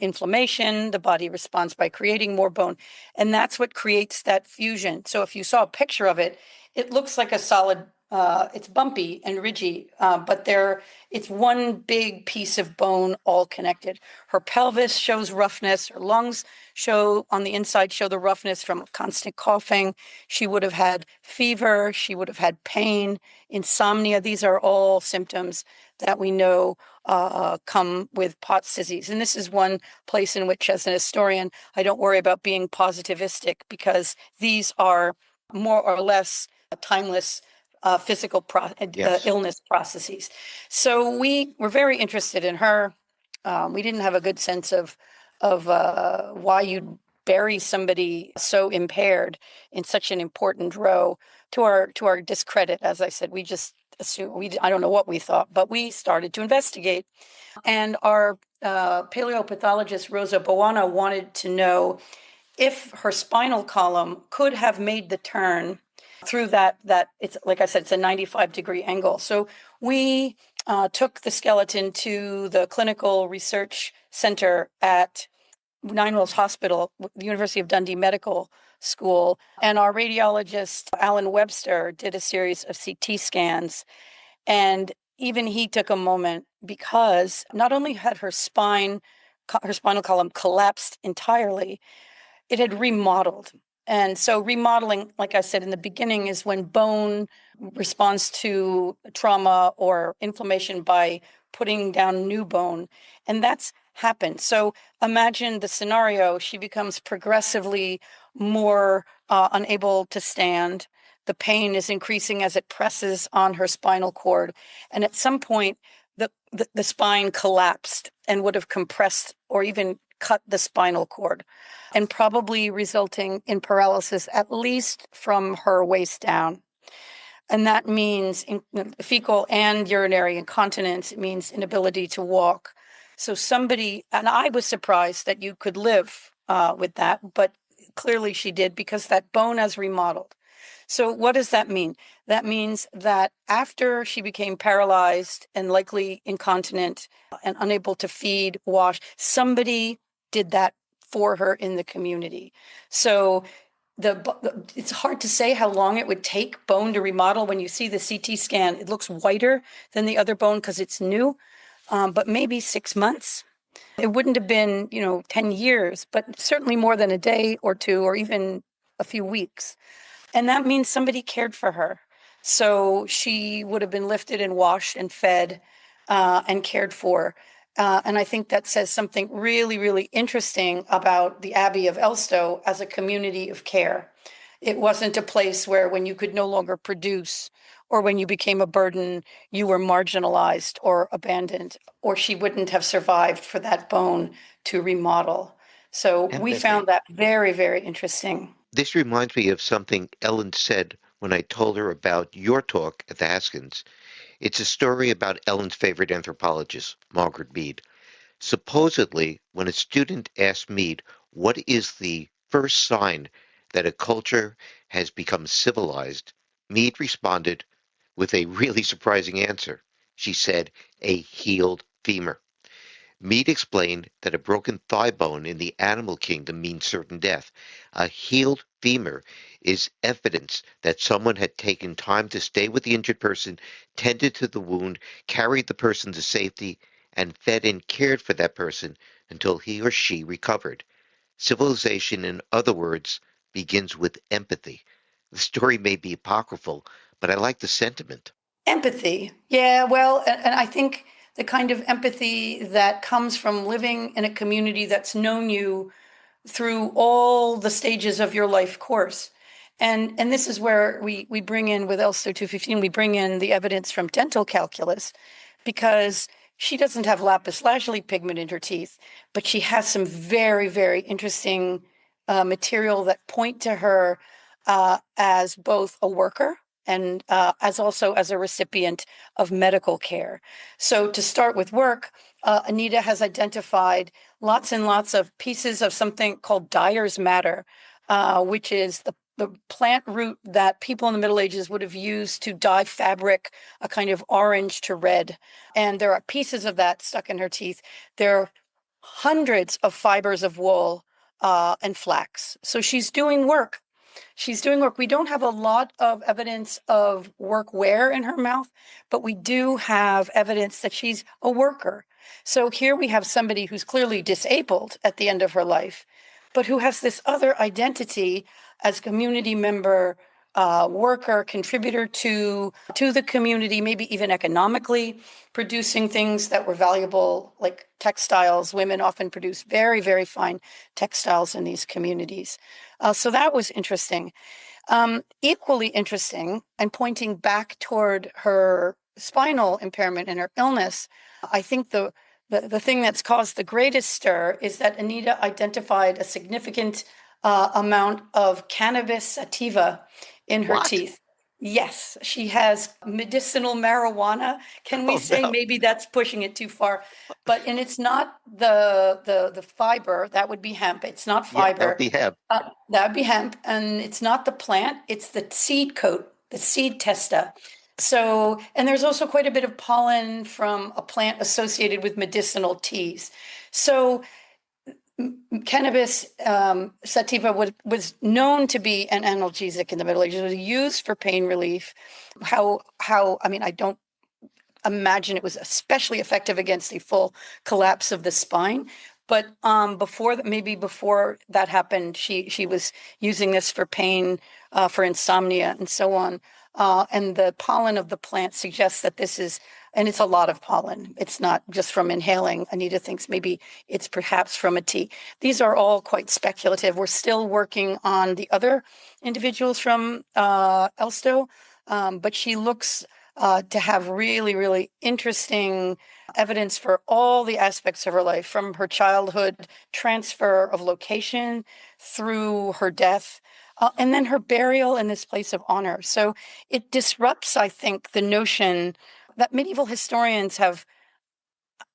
inflammation, the body responds by creating more bone. And that's what creates that fusion. So if you saw a picture of it, it looks like a solid, it's bumpy and ridgy, but it's one big piece of bone all connected. Her pelvis shows roughness, her lungs on the inside show the roughness from constant coughing. She would have had fever, she would have had pain, insomnia. These are all symptoms that we know come with Pott's disease. And this is one place in which, as an historian, I don't worry about being positivistic, because these are more or less timeless physical illness processes. So we were very interested in her. We didn't have a good sense of why you'd bury somebody so impaired in such an important row. To our discredit, as I said, we just assumed, I don't know what we thought, but we started to investigate. And our paleopathologist, Rosa Boana, wanted to know if her spinal column could have made the turn through that it's, like I said, it's a 95-degree angle. So we took the skeleton to the clinical research center at Nine Wells Hospital, the University of Dundee Medical School, and our radiologist, Alan Webster, did a series of CT scans. And even he took a moment, because not only had her spinal column collapsed entirely, it had remodeled. And so remodeling, like I said in the beginning, is when bone responds to trauma or inflammation by putting down new bone. And that's happened. So imagine the scenario. She becomes progressively more unable to stand. The pain is increasing as it presses on her spinal cord. And at some point, the spine collapsed and would have compressed or even cut the spinal cord, and probably resulting in paralysis, at least from her waist down. And that means fecal and urinary incontinence. It means inability to walk. So and I was surprised that you could live with that, but clearly she did, because that bone has remodeled. So what does that mean? That means that after she became paralyzed and likely incontinent and unable to feed, wash, somebody did that for her in the community. So it's hard to say how long it would take bone to remodel. When you see the CT scan, it looks whiter than the other bone because it's new, but maybe 6 months. It wouldn't have been, 10 years, but certainly more than a day or two, or even a few weeks. And that means somebody cared for her. So she would have been lifted and washed and fed and cared for. And I think that says something really, really interesting about the Abbey of Elstow as a community of care. It wasn't a place where, when you could no longer produce, or when you became a burden, you were marginalized or abandoned, or she wouldn't have survived for that bone to remodel. So we found that very, very interesting. This reminds me of something Ellen said when I told her about your talk at the Haskins. It's a story about Ellen's favorite anthropologist, Margaret Mead. Supposedly, when a student asked Mead what is the first sign that a culture has become civilized, Mead responded with a really surprising answer. She said, a healed femur. Mead explained that a broken thigh bone in the animal kingdom means certain death. A healed femur is evidence that someone had taken time to stay with the injured person, tended to the wound, carried the person to safety, and fed and cared for that person until he or she recovered. Civilization, in other words, begins with empathy. The story may be apocryphal, but I like the sentiment. Empathy. Yeah, well, and I think the kind of empathy that comes from living in a community that's known you through all the stages of your life course. And this is where we bring in, with Elster 215, we bring in the evidence from dental calculus, because she doesn't have lapis lazuli pigment in her teeth, but she has some very, very interesting material that point to her as both a worker and as also as a recipient of medical care. So to start with work, Anita has identified lots and lots of pieces of something called dyer's matter, which is the plant root that people in the Middle Ages would have used to dye fabric a kind of orange to red. And there are pieces of that stuck in her teeth. There are hundreds of fibers of wool and flax. So she's doing work. She's doing work. We don't have a lot of evidence of workwear in her mouth, but we do have evidence that she's a worker. So here we have somebody who's clearly disabled at the end of her life, but who has this other identity as community member, worker, contributor to the community, maybe even economically, producing things that were valuable, like textiles. Women often produce very, very fine textiles in these communities. So that was interesting. Equally interesting, and pointing back toward her spinal impairment and her illness, I think the thing that's caused the greatest stir is that Anita identified a significant amount of cannabis sativa in her What? teeth. Yes, she has medicinal marijuana. Can we Oh say no. maybe that's pushing it too far? And it's not the fiber, that would be hemp. It's not Yeah, that would fiber. be him. That would be hemp, and it's not the plant, it's the seed coat, the seed testa. So, and there's also quite a bit of pollen from a plant associated with medicinal teas. So cannabis sativa was known to be an analgesic in the Middle Ages. It was used for pain relief. I mean, I don't imagine it was especially effective against the full collapse of the spine. But before that happened, she was using this for pain, for insomnia, and so on. And the pollen of the plant suggests that this is, and it's a lot of pollen. It's not just from inhaling. Anita thinks maybe it's perhaps from a tea. These are all quite speculative. We're still working on the other individuals from Elstow, but she looks to have really, really interesting evidence for all the aspects of her life, from her childhood, transfer of location, through her death, and then her burial in this place of honor. So it disrupts, I think, the notion that medieval historians have,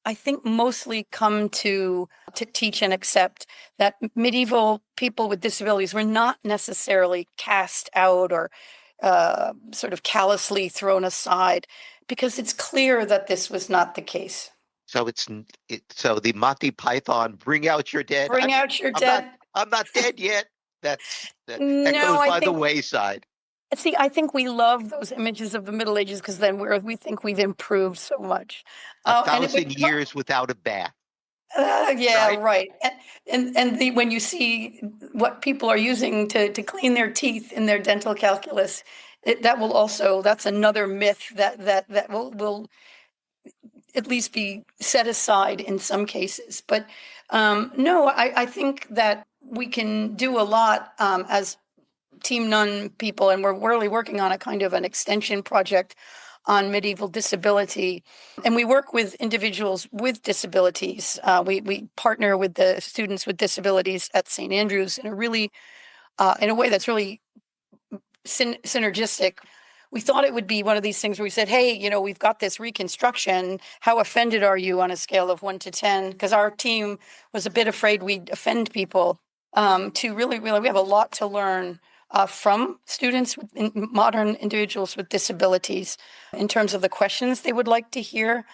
I think, mostly come to teach and accept, that medieval people with disabilities were not necessarily cast out or sort of callously thrown aside, because it's clear that this was not the case. So so the Monty Python, bring out your dead. Bring out your I'm not dead. I'm not dead yet. That No, goes I by the think, wayside. see, I think we love those images of the Middle Ages because then we think we've improved so much. A And it would, thousand years without a bath, yeah, right? right. When you see what people are using to clean their teeth in their dental calculus, that's another myth that will at least be set aside in some cases. But no, I think that we can do a lot as Team Nun people, and we're really working on a kind of an extension project on medieval disability. And we work with individuals with disabilities. We partner with the students with disabilities at St. Andrews in a way that's really synergistic. We thought it would be one of these things where we said, hey, we've got this reconstruction. How offended are you on a scale of 1 to 10? Because our team was a bit afraid we'd offend people. To really, we have a lot to learn from students, modern individuals with disabilities, in terms of the questions they would like to hear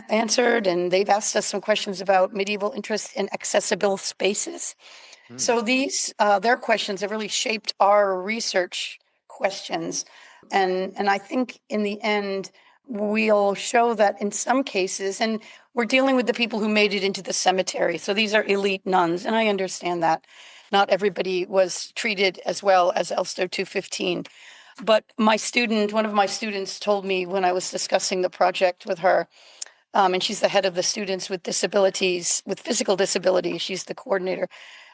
answered. And they've asked us some questions about medieval interest in accessible spaces. Hmm. So their questions have really shaped our research questions. And I think in the end, we'll show that in some cases, and we're dealing with the people who made it into the cemetery. So these are elite nuns, and I understand that not everybody was treated as well as Elstow 215. But one of my students told me when I was discussing the project with her, and she's the head of the students with disabilities, with physical disabilities, she's the coordinator,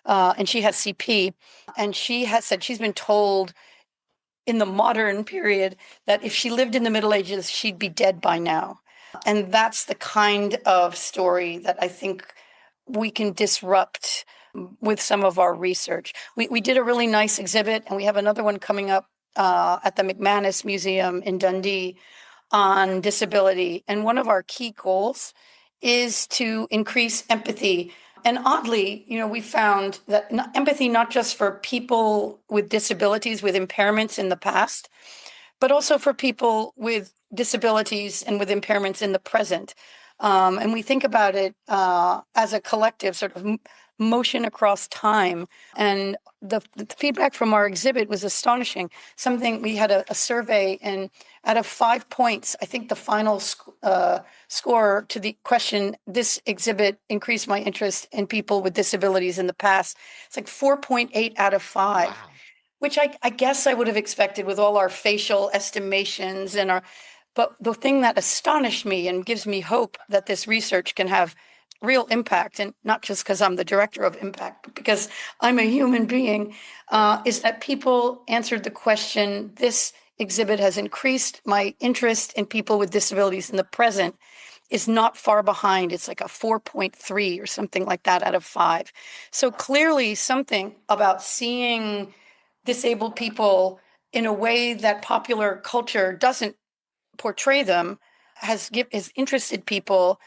and she has CP, and she has said she's been told in the modern period that if she lived in the Middle Ages, she'd be dead by now. And that's the kind of story that I think we can disrupt with some of our research. We did a really nice exhibit, and we have another one coming up at the McManus Museum in Dundee on disability. And one of our key goals is to increase empathy. And oddly, we found that empathy, not just for people with disabilities, with impairments in the past, but also for people with disabilities and with impairments in the present. And we think about it as a collective sort of motion across time. And the feedback from our exhibit was astonishing. We had a survey, and out of 5 points, I think the final score to the question, this exhibit increased my interest in people with disabilities in the past. It's like 4.8 out of 5. Wow. Which I guess I would have expected with all our facial estimations but the thing that astonished me and gives me hope that this research can have real impact, and not just because I'm the director of impact, but because I'm a human being, is that people answered the question, this exhibit has increased my interest in people with disabilities in the present, is not far behind. It's like a 4.3 or something like that out of 5. So clearly something about seeing disabled people in a way that popular culture doesn't portray them has interested people,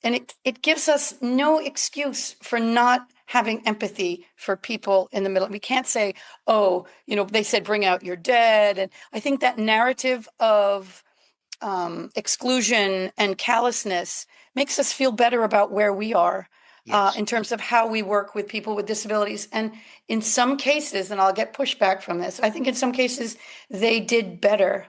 and it gives us no excuse for not having empathy for people in the middle. We can't say, oh, they said bring out your dead. And I think that narrative of exclusion and callousness makes us feel better about where we are Yes. in terms of how we work with people with disabilities. And in some cases, and I'll get pushback from this, I think in some cases they did better.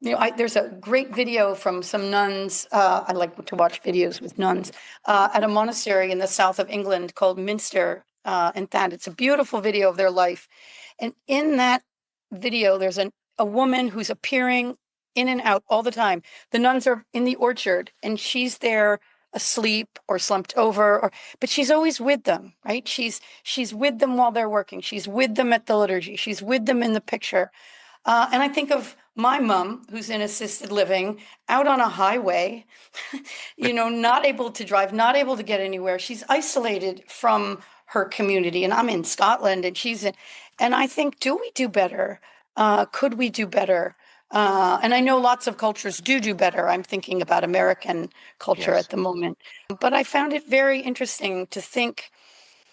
There's a great video from some nuns. I like to watch videos with nuns at a monastery in the south of England called Minster. And that it's a beautiful video of their life. And in that video, there's a woman who's appearing in and out all the time. The nuns are in the orchard, and she's there asleep or slumped over, but she's always with them, right? She's with them while they're working. She's with them at the liturgy. She's with them in the picture. And I think of my mom, who's in assisted living, out on a highway, not able to drive, not able to get anywhere. She's isolated from her community, and I'm in Scotland, and and I think, do we do better? Could we do better? And I know lots of cultures do better. I'm thinking about American culture Yes. at the moment. But I found it very interesting to think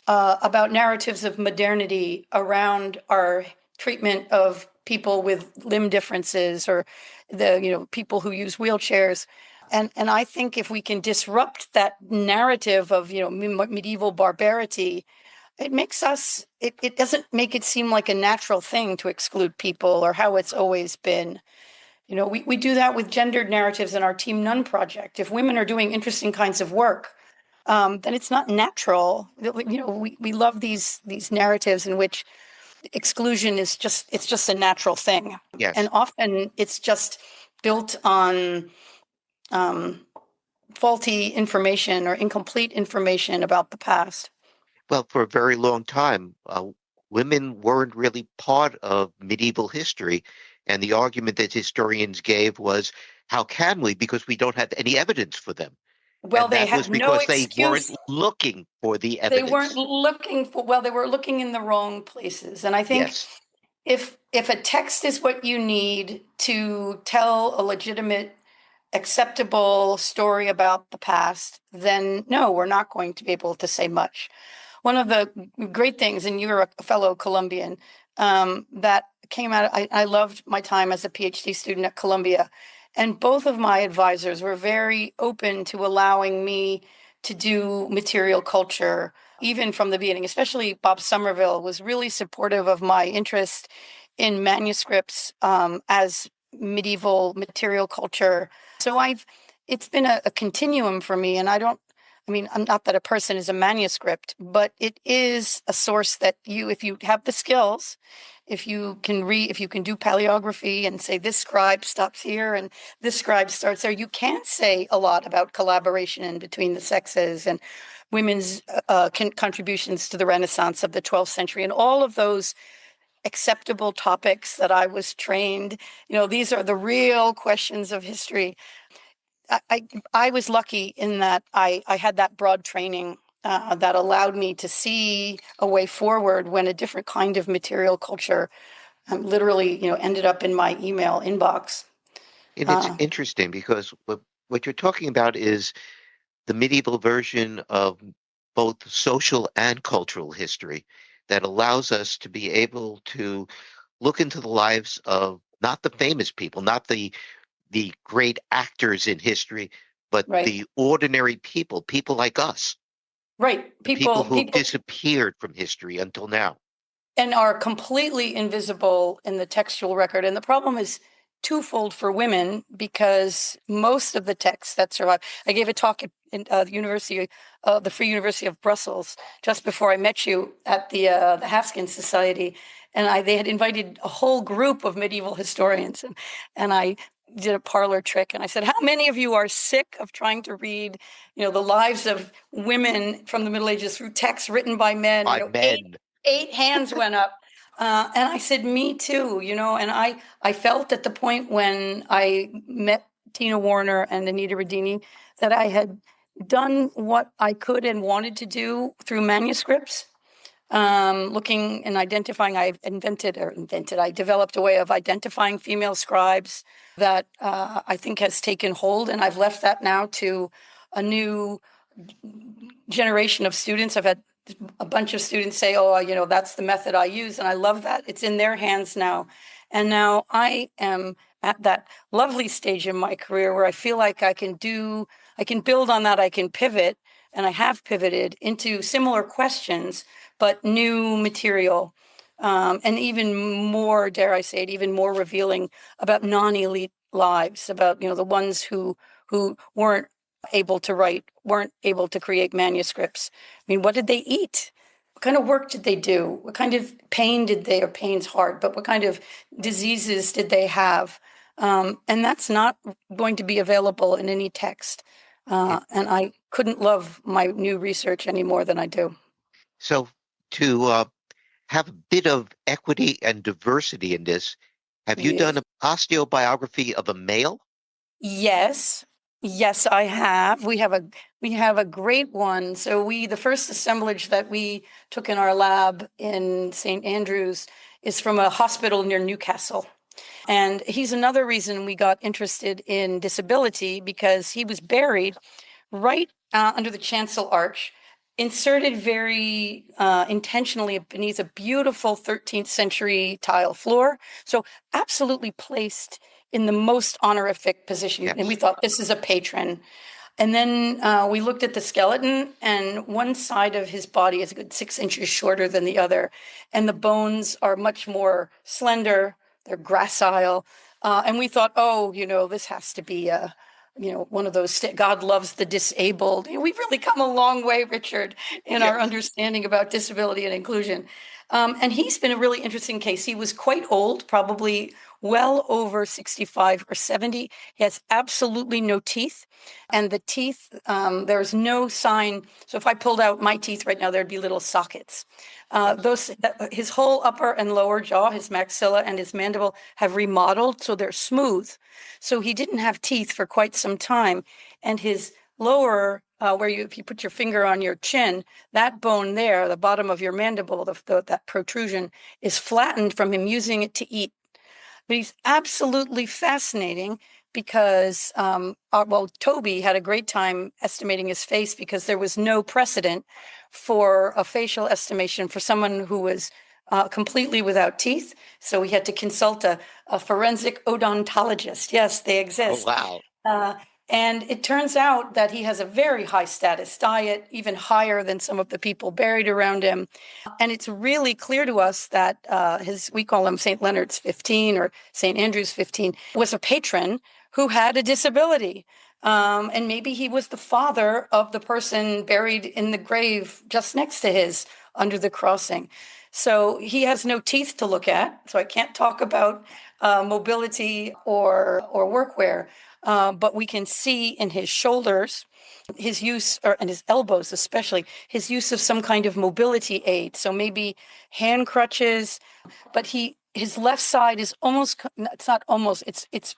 about narratives of modernity around our treatment of people with limb differences, or the people who use wheelchairs. And I think if we can disrupt that narrative of medieval barbarity, it doesn't make it seem like a natural thing to exclude people or how it's always been. We do that with gendered narratives in our Team Nun project. If women are doing interesting kinds of work, then it's not natural. We love these narratives in which exclusion is just a natural thing. And Yes. often it's just built on faulty information or incomplete information about the past. Well, for a very long time, women weren't really part of medieval history. And the argument that historians gave was, how can we? Because we don't have any evidence for them. Well, And they that was had no because they weren't excuse. looking for the They weren't evidence. looking for, well, they were looking in the wrong places. And I think Yes. if a text is what you need to tell a legitimate, acceptable story about the past, then no, we're not going to be able to say much. One of the great things, and you're a fellow Columbian, that came out, I loved my time as a PhD student at Columbia. And both of my advisors were very open to allowing me to do material culture, even from the beginning. Especially Bob Somerville was really supportive of my interest in manuscripts as medieval material culture. So it's been a continuum for me. And I'm not that a person is a manuscript, but it is a source that if you have the skills, if you can do paleography and say this scribe stops here and this scribe starts there, you can say a lot about collaboration in between the sexes and women's contributions to the Renaissance of the 12th century and all of those acceptable topics that I was trained. These are the real questions of history. I was lucky in that I had that broad training that allowed me to see a way forward when a different kind of material culture literally, ended up in my email inbox. And it's Uh, interesting because what you're talking about is the medieval version of both social and cultural history that allows us to be able to look into the lives of not the famous people, not the great actors in history, but right, the ordinary people, people like us, right. the people People, who've people, disappeared from history until now. and are completely invisible in the textual record. And the problem is twofold for women because most of the texts that survive. I gave a talk at the University, the Free University of Brussels, just before I met you at the Haskins Society, and they had invited a whole group of medieval historians, and I did a parlor trick, and I said, "How many of you are sick of trying to read, the lives of women from the Middle Ages through texts written by men?" By Eight men. eight hands went up. And I said, me too, and I felt at the point when I met Tina Warner and Anita Radini that I had done what I could and wanted to do through manuscripts, looking and identifying. I developed a way of identifying female scribes that I think has taken hold, and I've left that now to a new generation of students. I've had a bunch of students say, "Oh, that's the method I use," and I love that. It's in their hands now, and now I am at that lovely stage in my career where I feel like I can build on that, I can pivot, and I have pivoted into similar questions, but new material, and even more, dare I say it, even more revealing about non-elite lives, about the ones who weren't able to write, weren't able to create manuscripts. I mean, what did they eat? What kind of work did they do? What kind of pain did they, or pain's hard, but what kind of diseases did they have? And that's not going to be available in any text. It, And I couldn't love my new research any more than I do. so to have a bit of equity and diversity in this, have you Yeah. done an osteobiography of a male? Yes, yes, I have. We have a great one. So the first assemblage that we took in our lab in St. Andrews is from a hospital near Newcastle. And he's another reason we got interested in disability because he was buried right under the chancel arch, inserted very intentionally beneath a beautiful 13th century tile floor. So absolutely placed in the most honorific position. And we Yes. thought this is a patron. And then we looked at the skeleton, and one side of his body is a good 6 inches shorter than the other. And the bones are much more slender, they're gracile. And we thought, oh, this has to be one of those, God loves the disabled. We've really come a long way, Richard, in our Yes. understanding about disability and inclusion. And he's been a really interesting case. He was quite old, probably well over 65 or 70. He has absolutely no teeth. And the teeth, there's no sign. So if I pulled out my teeth right now, there'd be little sockets. Yes. His whole upper and lower jaw, his maxilla and his mandible have remodeled, so they're smooth. So he didn't have teeth for quite some time. And his lower, if you put your finger on your chin, that bone there, the bottom of your mandible, that protrusion, is flattened from him using it to eat. But he's absolutely fascinating because, Toby had a great time estimating his face because there was no precedent for a facial estimation for someone who was completely without teeth. So we had to consult a forensic odontologist. Yes, they Oh, exist. wow. Uh, and it turns out that he has a very high status diet, even higher than some of the people buried around him. And it's really clear to us that we call him St. Leonard's 15 or St. Andrew's 15, was a patron who had a disability. And maybe he was the father of the person buried in the grave just next to his under the crossing. So he has no teeth to look at. So I can't talk about mobility or workwear. But we can see in his shoulders his use, and his elbows especially, his use of some kind of mobility aid. So maybe hand crutches, but his left side is almost, it's not almost, it's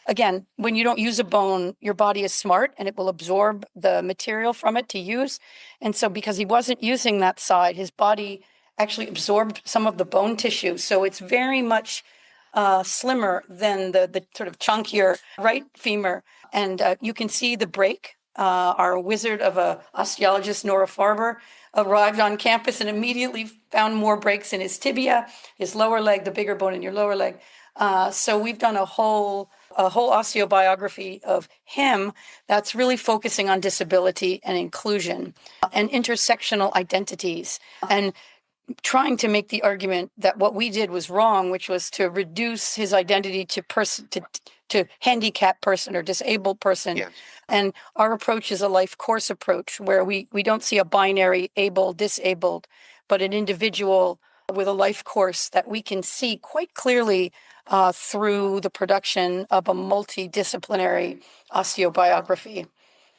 again, when you don't use a bone, your body is smart and it will absorb the material from it to use. And so because he wasn't using that side, his body actually absorbed some of the bone tissue. So it's very much slimmer than the sort of chunkier right femur. And you can see the break. Our wizard of a osteologist, Nora Farber, arrived on campus and immediately found more breaks in his tibia, his lower leg, the bigger bone in your lower leg. So we've done a whole osteobiography of him that's really focusing on disability and inclusion and intersectional identities, and trying to make the argument that what we did was wrong, which was to reduce his identity to handicapped person or disabled person. Yes. And our approach is a life course approach where we don't see a binary able, disabled, but an individual with a life course that we can see quite clearly through the production of a multidisciplinary osteobiography.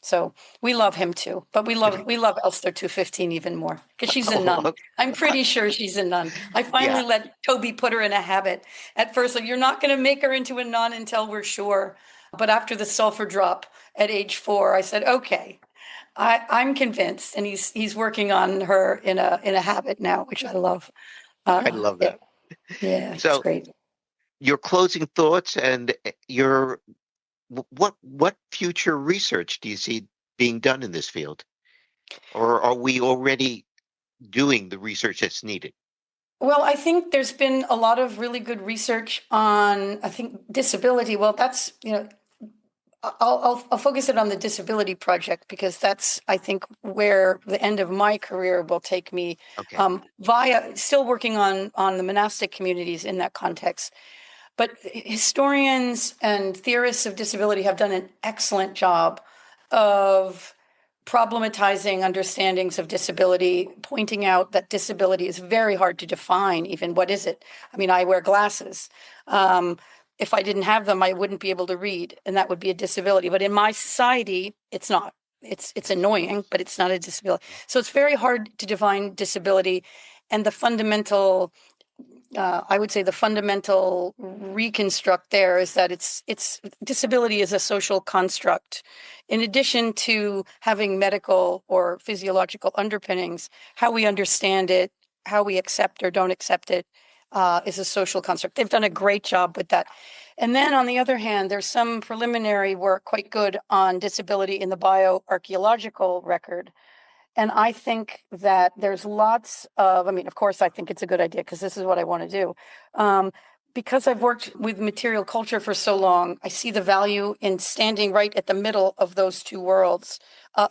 So we love him too, but we love Elster 215 even more because she's a nun. Oh, I'm pretty sure she's a nun. I finally yeah. let Toby put her in a habit. At first, like, you're not going to make her into a nun until we're sure. But after the sulfur drop at age 4, I said, okay, I'm convinced, and he's working on her in a habit now, which I love. I love Yeah, that. yeah, it's So great. your closing thoughts and your what future research do you see being done in this field? Or are we already doing the research that's needed? Well, I think there's been a lot of really good research on, I think, disability. Well, that's, I'll focus it on the disability project because that's, I think, where the end of my career will take me, Okay. via still working on the monastic communities in that context. But historians and theorists of disability have done an excellent job of problematizing understandings of disability, pointing out that disability is very hard to define. Even what is it? I mean, I wear glasses. If I didn't have them, I wouldn't be able to read, and that would be a disability. But in my society, it's not. It's annoying, but it's not a disability. So it's very hard to define disability, and the fundamental, I would say the fundamental reconstruct there is that it's disability is a social construct. In addition to having medical or physiological underpinnings, how we understand it, how we accept or don't accept it, is a social construct. They've done a great job with that. And then on the other hand, there's some preliminary work quite good on disability in the bioarchaeological record. And I think that there's lots of, I mean, of course, I think it's a good idea because this is what I want to do. Because I've worked with material culture for so long, I see the value in standing right at the middle of those two worlds,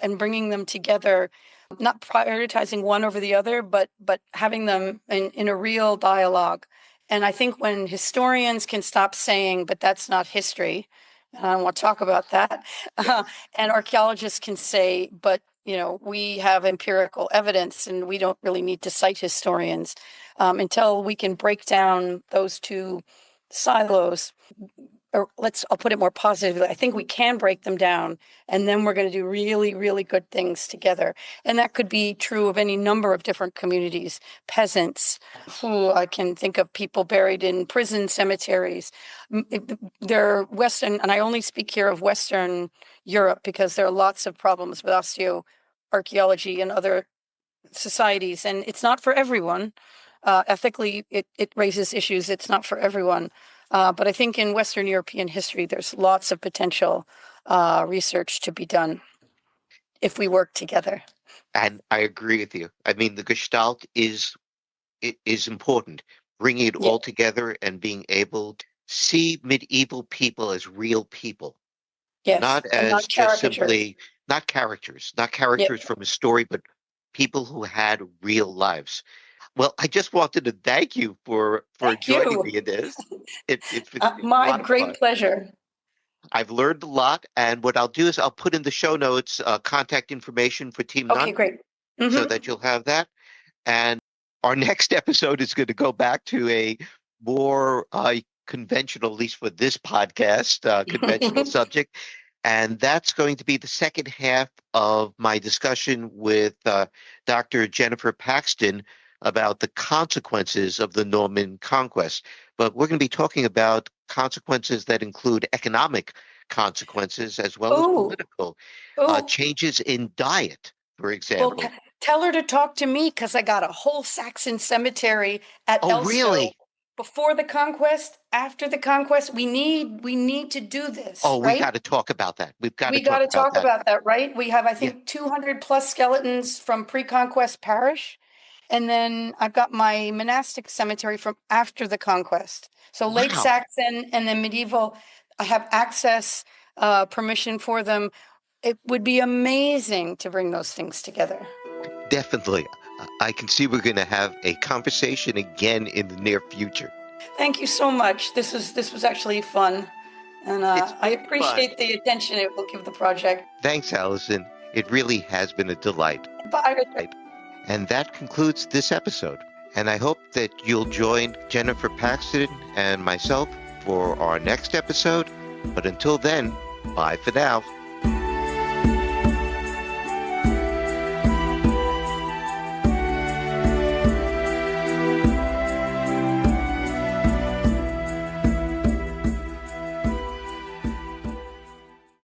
and bringing them together, not prioritizing one over the other, but having them in a real dialogue. And I think when historians can stop saying, but that's not history, and I don't want to talk about that, Yes. and archaeologists can say, but we have empirical evidence and we don't really need to cite historians, until we can break down those two silos. Or I'll put it more positively. I think we can break them down, and then we're going to do really, really good things together. And that could be true of any number of different communities, peasants, who I can think of people buried in prison cemeteries. They're Western, and I only speak here of Western Europe because there are lots of problems with osteoarchaeology and other societies, and it's not for everyone. Ethically, it raises issues. It's not for everyone. But I think in Western European history, there's lots of potential research to be done if we work together. And I agree with you. I mean, the Gestalt is important. Bringing it Yeah, all together and being able to see medieval people as real people, yes, not and as not just caricatures. simply not Yeah, characters from a story, but people who had real lives. Well, I just wanted to thank you for thank joining me you. in this. It's been a My lot of fun. great pleasure. I've learned a lot, and what I'll do is I'll put in the show notes contact information for Team Okay, Nun great. so Hmm. that you'll have that. And our next episode is going to go back to a more conventional, at least for this podcast, conventional subject. And that's going to be the second half of my discussion with Dr. Jennifer Paxton about the consequences of the Norman conquest. But we're going to be talking about consequences that include economic consequences as well as Oh, political oh, changes in diet, for well, example. Tell her to talk to me because I got a whole Saxon cemetery at Oh, Elstow. really? Before the conquest, after the conquest, we need to do this, Oh, we right? got to talk about that. We've got to We got talk to about talk that. about that, right? We have, I Yeah. think, 200 plus skeletons from pre-conquest parish. And then I've got my monastic cemetery from after the conquest. So late Wow. Saxon and then medieval. I have access, permission for them. It would be amazing to bring those things together. Definitely. I can see we're going to have a conversation again in the near future. Thank you so much. This was actually fun. And It's I been fun. appreciate the attention it will give the project. Thanks, Allison. It really has been a delight. Bye, Richard. And that concludes this episode. And I hope that you'll join Jennifer Paxton and myself for our next episode. But until then, bye for now.